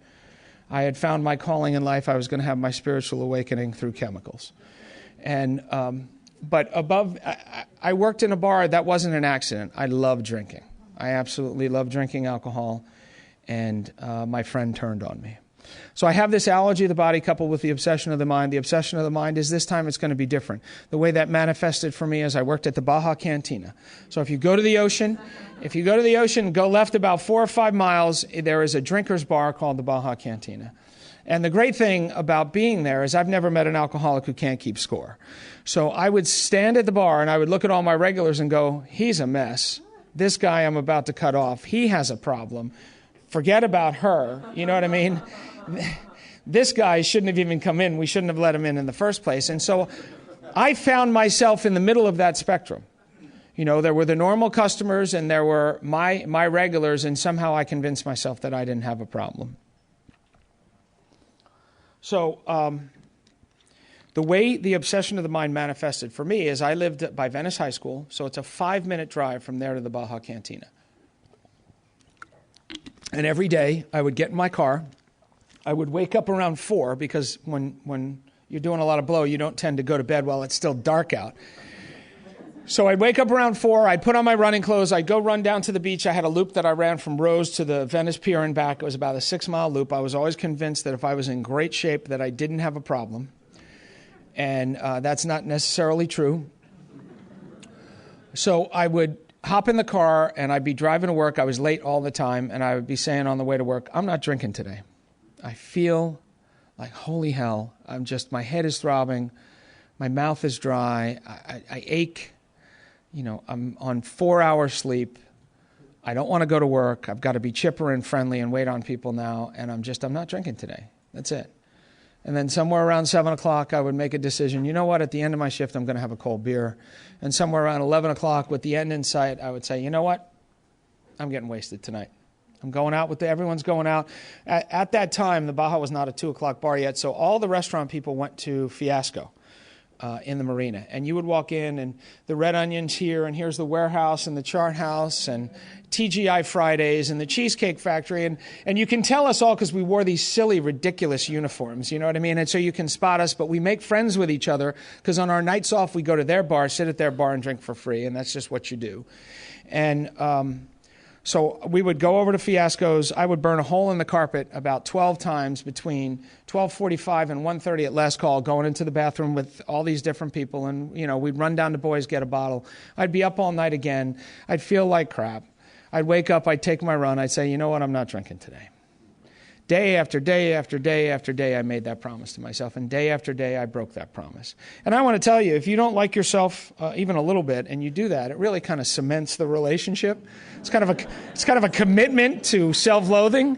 I had found my calling in life. I was going to have my spiritual awakening through chemicals. But I worked in a bar. That wasn't an accident. I love drinking. I absolutely love drinking alcohol. And my friend turned on me. So I have this allergy of the body coupled with the obsession of the mind. The obsession of the mind is this time it's going to be different. The way that manifested for me is I worked at the Baja Cantina. So if you go to the ocean, go left about 4 or 5 miles, there is a drinker's bar called the Baja Cantina. And the great thing about being there is I've never met an alcoholic who can't keep score. So I would stand at the bar and I would look at all my regulars and go, he's a mess. This guy I'm about to cut off, he has a problem. Forget about her, you know what I mean? This guy shouldn't have even come in. We shouldn't have let him in the first place. And so I found myself in the middle of that spectrum. There were the normal customers and there were my regulars, and somehow I convinced myself that I didn't have a problem. So the way the obsession of the mind manifested for me is I lived by Venice High School, so it's a 5-minute drive from there to the Baja Cantina. And every day I would get in my car. I would wake up around 4 because when you're doing a lot of blow, you don't tend to go to bed while it's still dark out. So I'd wake up around 4. I'd put on my running clothes. I'd go run down to the beach. I had a loop that I ran from Rose to the Venice Pier and back. It was about a 6-mile loop. I was always convinced that if I was in great shape that I didn't have a problem. And that's not necessarily true. So I would hop in the car and I'd be driving to work. I was late all the time, and I would be saying on the way to work, I'm not drinking today. I feel like holy hell. My head is throbbing. My mouth is dry. I ache. I'm on 4 hours sleep. I don't want to go to work. I've got to be chipper and friendly and wait on people now. And I'm not drinking today. That's it. And then somewhere around 7 o'clock, I would make a decision. You know what? At the end of my shift, I'm going to have a cold beer. And somewhere around 11 o'clock, with the end in sight, I would say, you know what? I'm getting wasted tonight. I'm going out everyone's going out. At that time, the Baja was not a 2 o'clock bar yet, so all the restaurant people went to Fiasco in the marina. And you would walk in, and the Red Onion's here, and here's the Warehouse, and the Chart House, and TGI Fridays, and the Cheesecake Factory. And you can tell us all because we wore these silly, ridiculous uniforms, you know what I mean? And so you can spot us, but we make friends with each other because on our nights off, we go to their bar, sit at their bar, and drink for free, and that's just what you do. And so we would go over to Fiasco's. I would burn a hole in the carpet about 12 times between 12:45 and 1:30 at last call, going into the bathroom with all these different people. And, we'd run down to Boys, get a bottle. I'd be up all night again. I'd feel like crap. I'd wake up. I'd take my run. I'd say, you know what? I'm not drinking today. Day after day after day after day, I made that promise to myself. And day after day, I broke that promise. And I want to tell you, if you don't like yourself even a little bit, and you do that, it really kind of cements the relationship. It's kind of a commitment to self-loathing.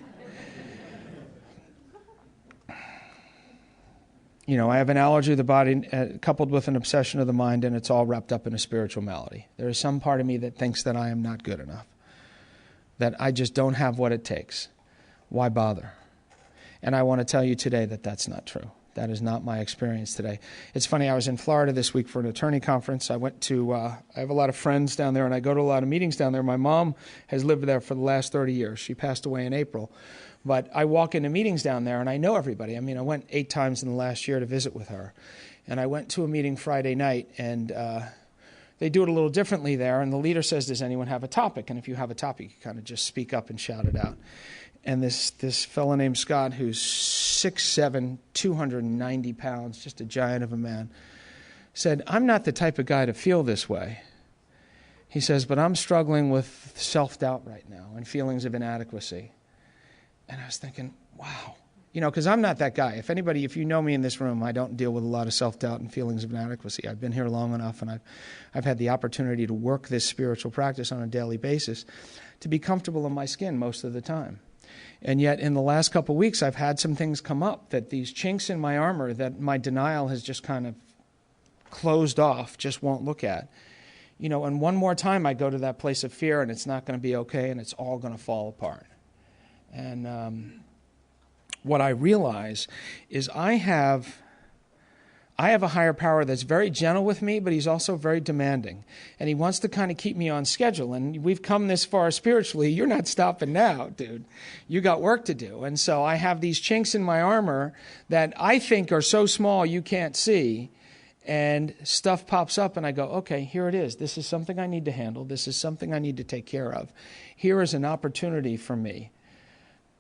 I have an allergy of the body coupled with an obsession of the mind, and it's all wrapped up in a spiritual malady. There is some part of me that thinks that I am not good enough, that I just don't have what it takes. Why bother? And I want to tell you today that that's not true. That is not my experience today. It's funny, I was in Florida this week for an attorney conference. I went to, I have a lot of friends down there, and I go to a lot of meetings down there. My mom has lived there for the last 30 years. She passed away in April. But I walk into meetings down there, and I know everybody. I went 8 times in the last year to visit with her. And I went to a meeting Friday night, and they do it a little differently there. And the leader says, does anyone have a topic? And if you have a topic, you kind of just speak up and shout it out. And this fellow named Scott, who's 6'7", 290 pounds, just a giant of a man, said, I'm not the type of guy to feel this way. He says, but I'm struggling with self-doubt right now and feelings of inadequacy. And I was thinking, wow. Because I'm not that guy. If you know me in this room, I don't deal with a lot of self-doubt and feelings of inadequacy. I've been here long enough, and I've had the opportunity to work this spiritual practice on a daily basis to be comfortable in my skin most of the time. And yet, in the last couple of weeks, I've had some things come up, that these chinks in my armor that my denial has just kind of closed off, just won't look at. And one more time I go to that place of fear, and it's not going to be okay, and it's all going to fall apart. And what I realize is I have a higher power that's very gentle with me, but he's also very demanding. And he wants to kind of keep me on schedule. And we've come this far spiritually. You're not stopping now, dude. You got work to do. And so I have these chinks in my armor that I think are so small you can't see. And stuff pops up and I go, okay, here it is. This is something I need to handle. This is something I need to take care of. Here is an opportunity for me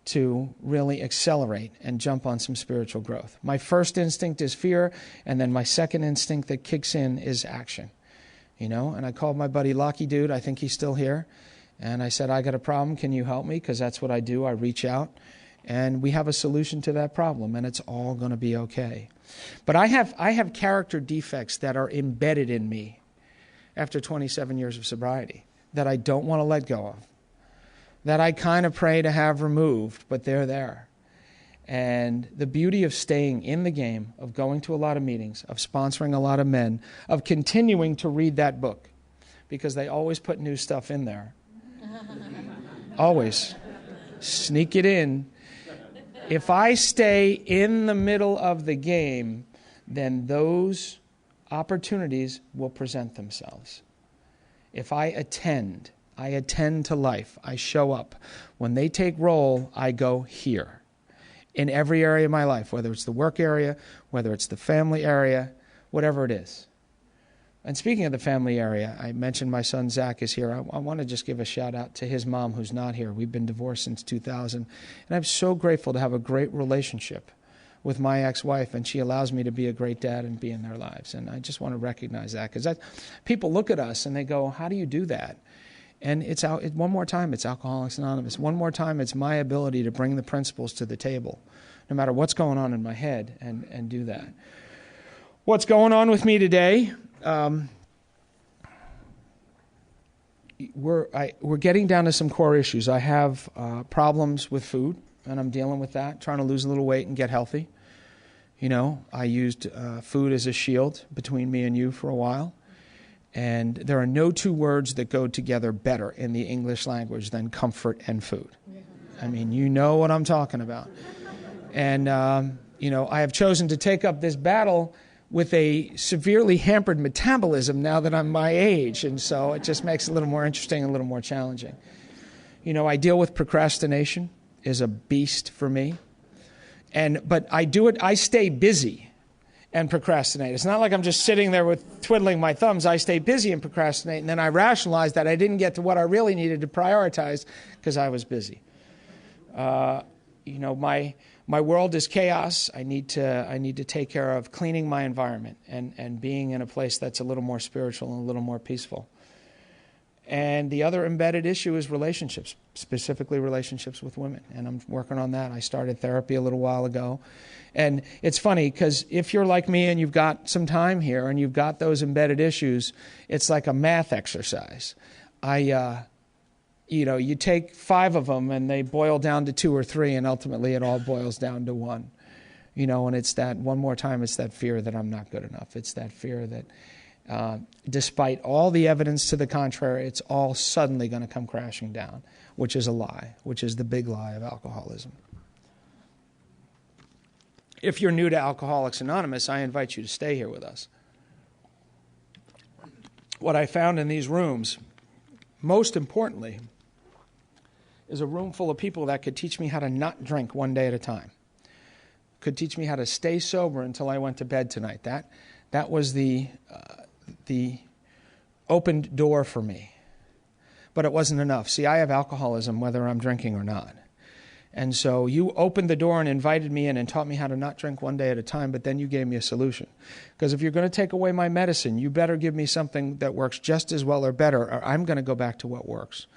to really accelerate and jump on some spiritual growth. My first instinct is fear, and then my second instinct that kicks in is action. And I called my buddy Locky Dude, I think he's still here, and I said, I got a problem, can you help me? Because that's what I do, I reach out, and we have a solution to that problem, and it's all going to be okay. But I have character defects that are embedded in me after 27 years of sobriety that I don't want to let go of, that I kind of pray to have removed, but they're there. And the beauty of staying in the game, of going to a lot of meetings, of sponsoring a lot of men, of continuing to read that book, because they always put new stuff in there. Always. Sneak it in. If I stay in the middle of the game, then those opportunities will present themselves. If I attend to life. I show up. When they take roll, I go here. In every area of my life, whether it's the work area, whether it's the family area, whatever it is. And speaking of the family area, I mentioned my son Zach is here. I want to just give a shout out to his mom who's not here. We've been divorced since 2000. And I'm so grateful to have a great relationship with my ex-wife, and she allows me to be a great dad and be in their lives. And I just want to recognize that, because people look at us and they go, how do you do that? And one more time, it's Alcoholics Anonymous. One more time, it's my ability to bring the principles to the table, no matter what's going on in my head, and do that. What's going on with me today? We're getting down to some core issues. I have problems with food, and I'm dealing with that, trying to lose a little weight and get healthy. I used food as a shield between me and you for a while. And there are no two words that go together better in the English language than comfort and food. I mean, you know what I'm talking about. And, I have chosen to take up this battle with a severely hampered metabolism now that I'm my age. And so it just makes it a little more interesting, a little more challenging. I deal with procrastination, is a beast for me. But I stay busy and procrastinate. It's not like I'm just sitting there with twiddling my thumbs. I stay busy and procrastinate, and then I rationalize that I didn't get to what I really needed to prioritize because I was busy. My world is chaos. I need to take care of cleaning my environment and being in a place that's a little more spiritual and a little more peaceful. And the other embedded issue is relationships, specifically relationships with women. And I'm working on that. I started therapy a little while ago. And it's funny because if you're like me and you've got some time here and you've got those embedded issues, it's like a math exercise. You take 5 of them and they boil down to 2 or 3, and ultimately it all boils down to 1. And it's that, one more time, it's that fear that I'm not good enough. It's that fear that despite all the evidence to the contrary, it's all suddenly going to come crashing down, which is a lie, which is the big lie of alcoholism. If you're new to Alcoholics Anonymous, I invite you to stay here with us. What I found in these rooms, most importantly, is a room full of people that could teach me how to not drink one day at a time, could teach me how to stay sober until I went to bed tonight. That was the opened door for me. But it wasn't enough. See, I have alcoholism whether I'm drinking or not. And so you opened the door and invited me in and taught me how to not drink one day at a time, but then you gave me a solution. Because if you're going to take away my medicine, you better give me something that works just as well or better, or I'm going to go back to what works.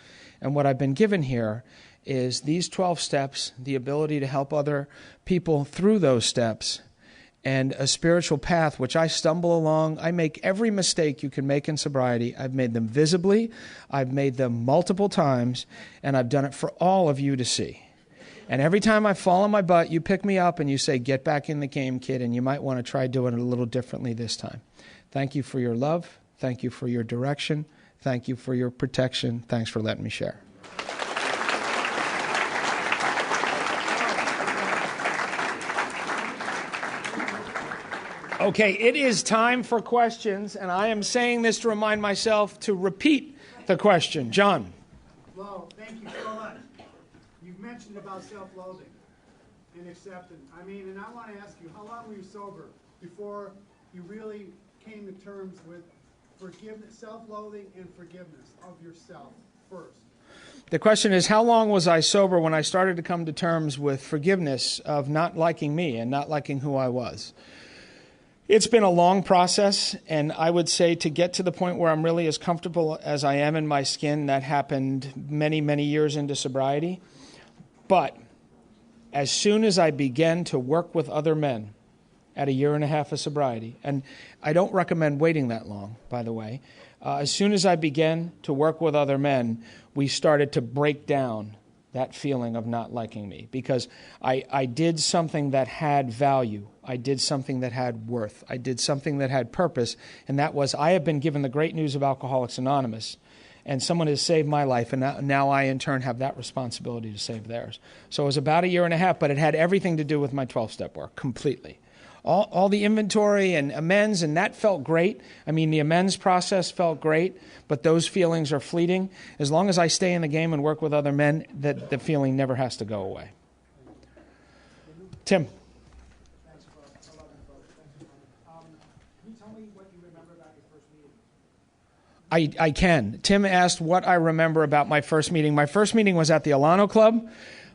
And what I've been given here is these 12 steps, the ability to help other people through those steps, and a spiritual path which I stumble along. I make every mistake you can make in sobriety. I've made them visibly, I've made them multiple times, and I've done it for all of you to see. And every time I fall on my butt, you pick me up and you say, get back in the game, kid, and you might want to try doing it a little differently this time. Thank you for your love. Thank you for your direction. Thank you for your protection. Thanks for letting me share. Okay, it is time for questions, and I am saying this to remind myself to repeat the question. John. Well, thank you so much. You've mentioned about self-loathing and acceptance. And I want to ask you, how long were you sober before you really came to terms with forgiveness, self-loathing and forgiveness of yourself first? The question is, how long was I sober when I started to come to terms with forgiveness of not liking me and not liking who I was? It's been a long process, and I would say to get to the point where I'm really as comfortable as I am in my skin, that happened many, many years into sobriety. But as soon as I began to work with other men at 1.5 years of sobriety, and I don't recommend waiting that long, by the way, as soon as I began to work with other men, we started to break down that feeling of not liking me, because I did something that had value. I did something that had worth. I did something that had purpose, and that was I have been given the great news of Alcoholics Anonymous, and someone has saved my life, and now I in turn have that responsibility to save theirs. So it was about 1.5 years, but it had everything to do with my 12-step work, completely. All the inventory and amends, and that felt great. The amends process felt great, but those feelings are fleeting. As long as I stay in the game and work with other men, that the feeling never has to go away. Tim. Thanks, brother. I love you, brother. Thank you, brother. Can you tell me what you remember about your first meeting? I can. Tim asked what I remember about my first meeting. My first meeting was at the Alano Club.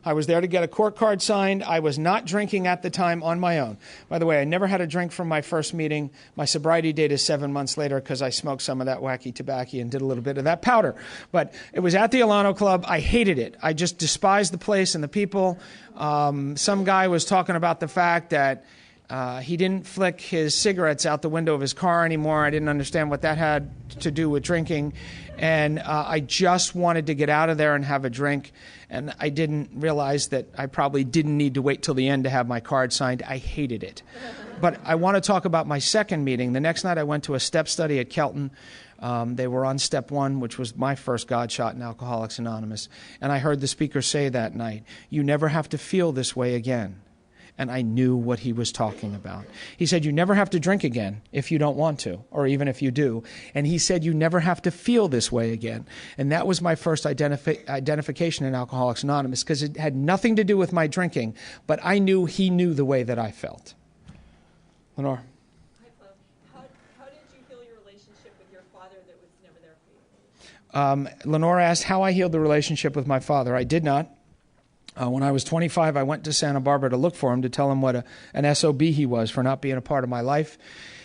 I was there to get a court card signed. I was not drinking at the time on my own. By the way, I never had a drink from my first meeting. My sobriety date is 7 months later because I smoked some of that wacky tobacco and did a little bit of that powder. But it was at the Alano Club. I hated it. I just despised the place and the people. Some guy was talking about the fact that he didn't flick his cigarettes out the window of his car anymore. I didn't understand what that had to do with drinking. And I just wanted to get out of there and have a drink. And I didn't realize that I probably didn't need to wait till the end to have my card signed. I hated it. But I want to talk about my second meeting. The next night I went to a step study at Kelton. They were on step 1, which was my first God shot in Alcoholics Anonymous. And I heard the speaker say that night, "You never have to feel this way again." And I knew what he was talking about. He said, you never have to drink again if you don't want to, or even if you do. And he said, you never have to feel this way again. And that was my first identification in Alcoholics Anonymous, because it had nothing to do with my drinking, but I knew he knew the way that I felt. Lenore. Hi, Flo. How did you heal your relationship with your father that was never there for you? Lenore asked how I healed the relationship with my father. I did not. When I was 25, I went to Santa Barbara to look for him, to tell him what an SOB he was for not being a part of my life.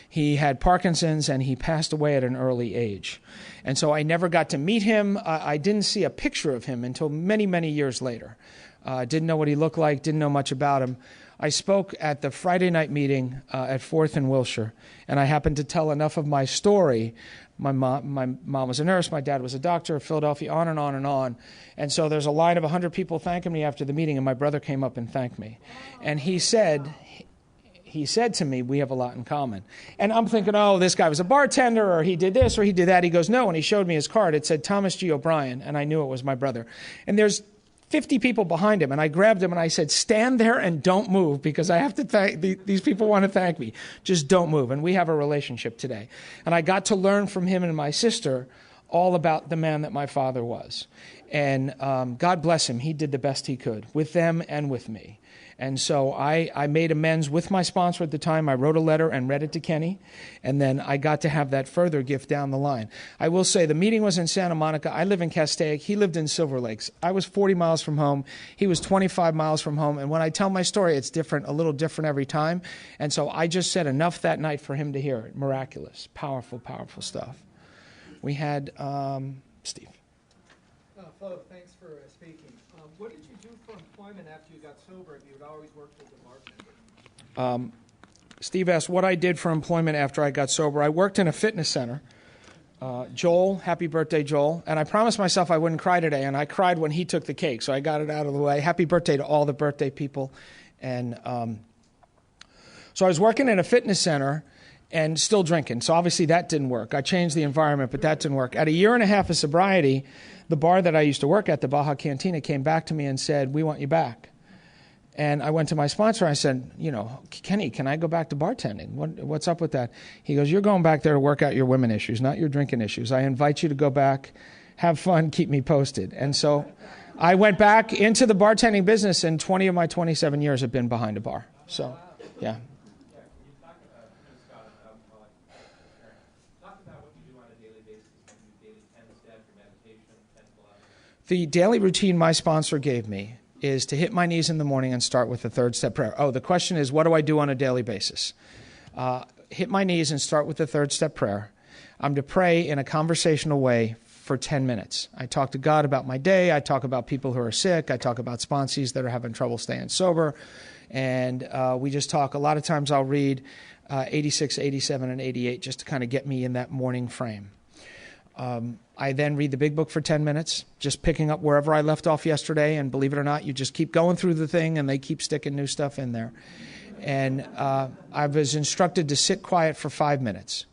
He had Parkinson's, and he passed away at an early age. And so I never got to meet him. I didn't see a picture of him until many, many years later. Didn't know what he looked like, didn't know much about him. I spoke at the Friday night meeting at 4th and Wilshire, and I happened to tell enough of my story. My mom was a nurse, my dad was a doctor, Philadelphia, on and on and on. And so there's a line of 100 people thanking me after the meeting, and my brother came up and thanked me. And he said to me, we have a lot in common. And I'm thinking, oh, this guy was a bartender, or he did this, or he did that. He goes, no, and he showed me his card. It said Thomas G. O'Brien, and I knew it was my brother. And there's 50 people behind him, and I grabbed him and I said, stand there and don't move, because I have to thank, these people want to thank me. Just don't move. And we have a relationship today. And I got to learn from him and my sister all about the man that my father was. And God bless him, he did the best he could with them and with me. And so I made amends with my sponsor at the time. I wrote a letter and read it to Kenny. And then I got to have that further gift down the line. I will say the meeting was in Santa Monica. I live in Castaic. He lived in Silver Lakes. I was 40 miles from home. He was 25 miles from home. And when I tell my story, it's different, a little different every time. And so I just said enough that night for him to hear it. Miraculous, powerful, powerful stuff. We had Steve. Flo, thanks for speaking. What did you employment after you got sober if you had always worked as a bartender? Steve asked what I did for employment after I got sober. I worked in a fitness center. Joel, happy birthday, Joel. And I promised myself I wouldn't cry today, and I cried when he took the cake, so I got it out of the way. Happy birthday to all the birthday people. And so I was working in a fitness center and still drinking. So obviously that didn't work. I changed the environment, but that didn't work. At a year and a half of sobriety, the bar that I used to work at, the Baja Cantina, came back to me and said, "We want you back." And I went to my sponsor. I said, "Kenny, can I go back to bartending? What's up with that?" He goes, "You're going back there to work out your women issues, not your drinking issues. I invite you to go back, have fun, keep me posted." And so I went back into the bartending business, and 20 of my 27 years have been behind a bar. So, yeah. The daily routine my sponsor gave me is to hit my knees in the morning and start with the third step prayer. Oh, the question is, what do I do on a daily basis? Hit my knees and start with the third step prayer. I'm to pray in a conversational way for 10 minutes. I talk to God about my day. I talk about people who are sick. I talk about sponsees that are having trouble staying sober. And we just talk. A lot of times I'll read 86, 87, and 88 just to kind of get me in that morning frame. I then read the big book for 10 minutes, just picking up wherever I left off yesterday. And believe it or not, you just keep going through the thing, and they keep sticking new stuff in there. And I was instructed to sit quiet for 5 minutes.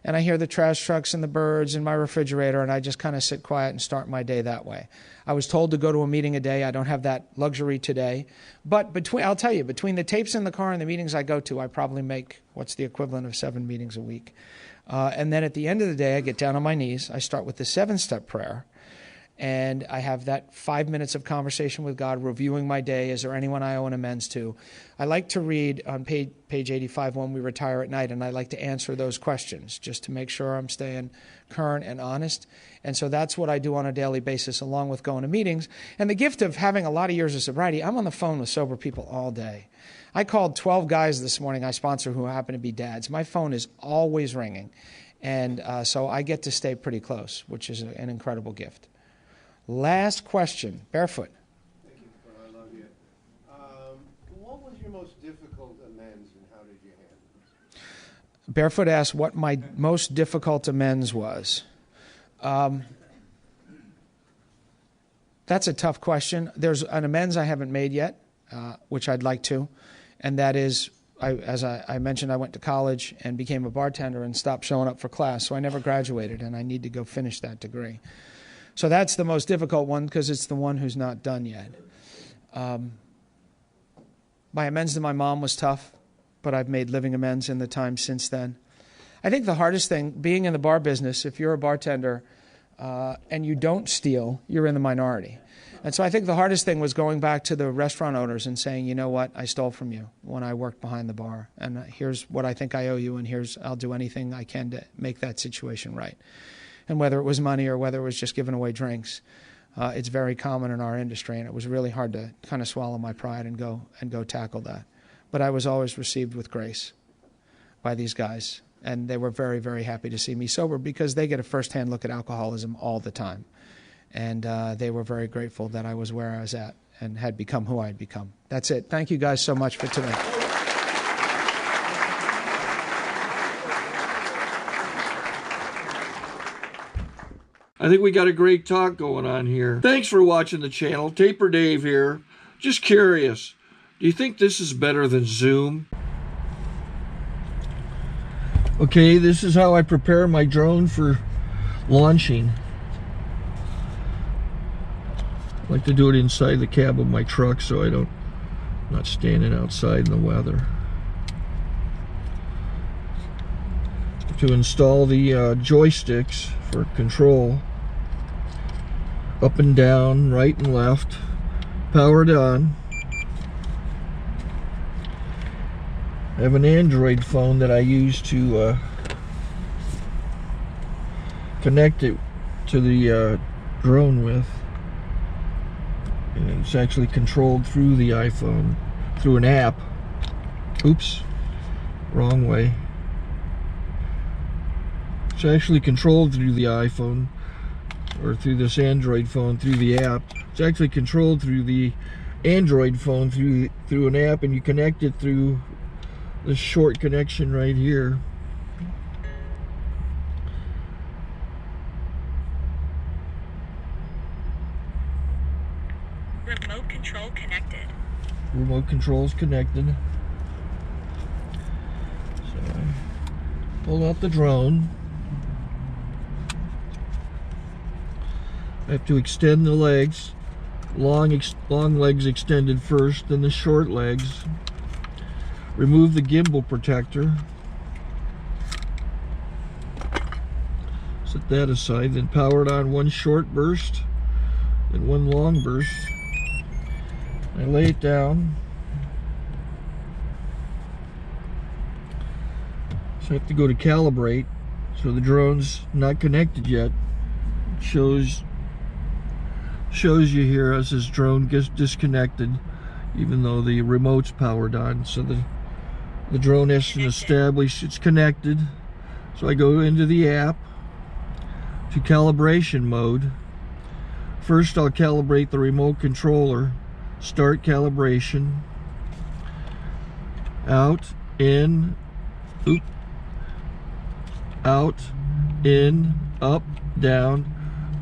And I hear the trash trucks and the birds in my refrigerator, and I just kind of sit quiet and start my day that way. I was told to go to a meeting a day. I don't have that luxury today. But I'll tell you, between the tapes in the car and the meetings I go to, I probably make what's the equivalent of 7 meetings a week. And then at the end of the day, I get down on my knees. I start with the 7-step prayer, and I have that 5 minutes of conversation with God, reviewing my day. Is there anyone I owe an amends to? I like to read on page 85 when we retire at night, and I like to answer those questions just to make sure I'm staying current and honest. And so that's what I do on a daily basis, along with going to meetings. And the gift of having a lot of years of sobriety, I'm on the phone with sober people all day. I called 12 guys this morning I sponsor who happen to be dads. My phone is always ringing. And so I get to stay pretty close, which is an incredible gift. Last question. Barefoot. Thank you, I love you. What was your most difficult amends, and how did you handle it? Barefoot asked what my most difficult amends was. That's a tough question. There's an amends I haven't made yet, which I'd like to. And that is, as I mentioned, I went to college and became a bartender and stopped showing up for class. So I never graduated, and I need to go finish that degree. So that's the most difficult one because it's the one who's not done yet. My amends to my mom was tough, but I've made living amends in the time since then. I think the hardest thing, being in the bar business, if you're a bartender and you don't steal, you're in the minority. And so I think the hardest thing was going back to the restaurant owners and saying, you know what, I stole from you when I worked behind the bar. And here's what I think I owe you, and I'll do anything I can to make that situation right. And whether it was money or whether it was just giving away drinks, it's very common in our industry, and it was really hard to kind of swallow my pride and go tackle that. But I was always received with grace by these guys, and they were very, very happy to see me sober because they get a first-hand look at alcoholism all the time. And they were very grateful that I was where I was at and had become who I had become. That's it. Thank you guys so much for today. I think we got a great talk going on here. Thanks for watching the channel. Taper Dave here. Just curious, do you think this is better than Zoom? Okay, this is how I prepare my drone for launching. I like to do it inside the cab of my truck so I'm not standing outside in the weather. To install the joysticks for control, up and down, right and left, powered on. I have an Android phone that I use to connect it to the drone with. And it's actually controlled through the iPhone, through an app. Oops, wrong way. It's actually controlled through the iPhone, or through this Android phone, through the app. It's actually controlled through the Android phone through an app, and you connect it through this short connection right here. Remote control connected. Remote control is connected. So I pull out the drone. I have to extend the legs. Long legs extended first, then the short legs. Remove the gimbal protector. Set that aside, then power it on one short burst, then one long burst. I lay it down. So I have to go to calibrate. So the drone's not connected yet. It shows you here as this drone gets disconnected, even though the remote's powered on. So the drone has to establish it's connected. So I go into the app to calibration mode. First I'll calibrate the remote controller. Start calibration. Out, in, out, in, up, down,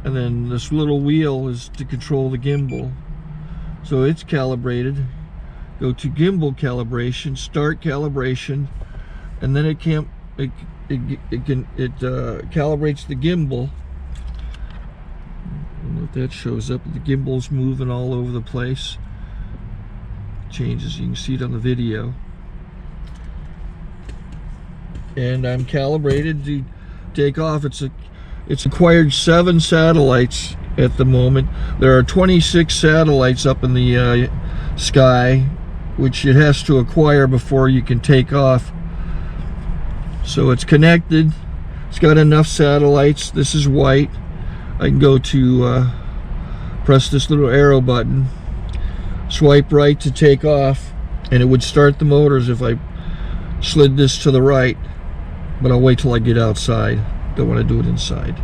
and then this little wheel is to control the gimbal. So it's calibrated. Go to gimbal calibration, start calibration, and then it calibrates the gimbal. I don't know if that shows up. The gimbal's moving all over the place. Changes, you can see it on the video. And I'm calibrated to take off. It's acquired 7 satellites at the moment. There are 26 satellites up in the sky, which it has to acquire before you can take off. So it's connected. It's got enough satellites. This is white. I can go to press this little arrow button, swipe right to take off, and it would start the motors if I slid this to the right, but I'll wait till I get outside. Don't want to do it inside.